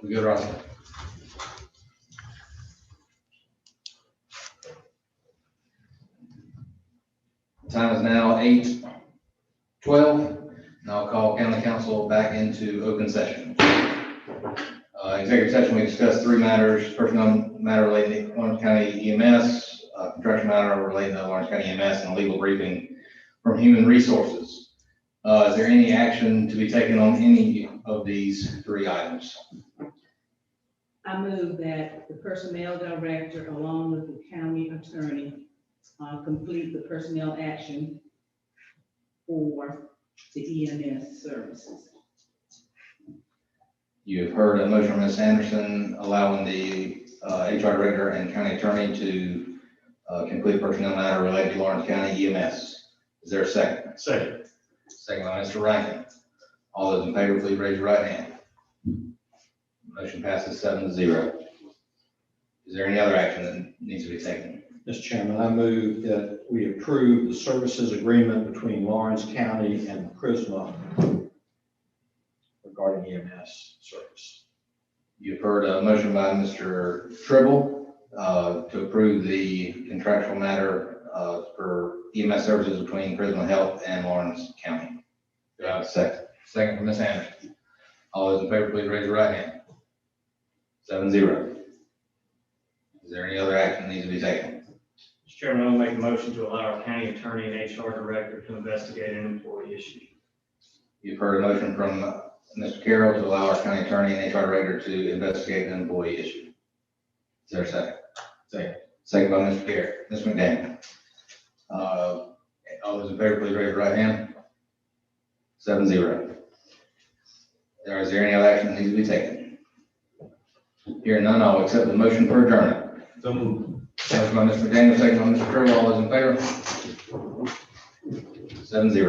We good, Ross? Time is now 8:12, and I'll call county council back into open session. Executive session, we discussed three matters: personnel matter relating to Lawrence County EMS, contractual matter relating to Lawrence County EMS, and a legal briefing from Human Resources. Is there any action to be taken on any of these three items? I move that the personnel director, along with the county attorney, complete the personnel action for the EMS services. You have heard a motion from Ms. Anderson allowing the HR director and county attorney to complete personnel matter related to Lawrence County EMS. Is there a second? Second. Second by Mr. Rankin. All those in favor, please raise your right hand. Motion passes 7-0. Is there any other action that needs to be taken? Mr. Chairman, I move that we approve the services agreement between Lawrence County and Prisma regarding EMS service. You've heard a motion by Mr. Tribble to approve the contractual matter for EMS services between Prisma Health and Lawrence County. Do I have a second? Second from Ms. Anderson. All those in favor, please raise your right hand. 7-0. Is there any other action that needs to be taken? Mr. Chairman, I'll make a motion to allow our county attorney and HR director to investigate an employee issue. You've heard a motion from Mr. Carroll to allow our county attorney and HR director to investigate an employee issue. Is there a second? Second. Second by Mr. Garrett. Ms. McDaniel. All those in favor, please raise your right hand. 7-0. Is there any other action that needs to be taken? Hearing none, I'll accept the motion for adjournment. So moved. Motion by Mr. McDaniel, second by Mr. Tribble. All those in favor? 7-0.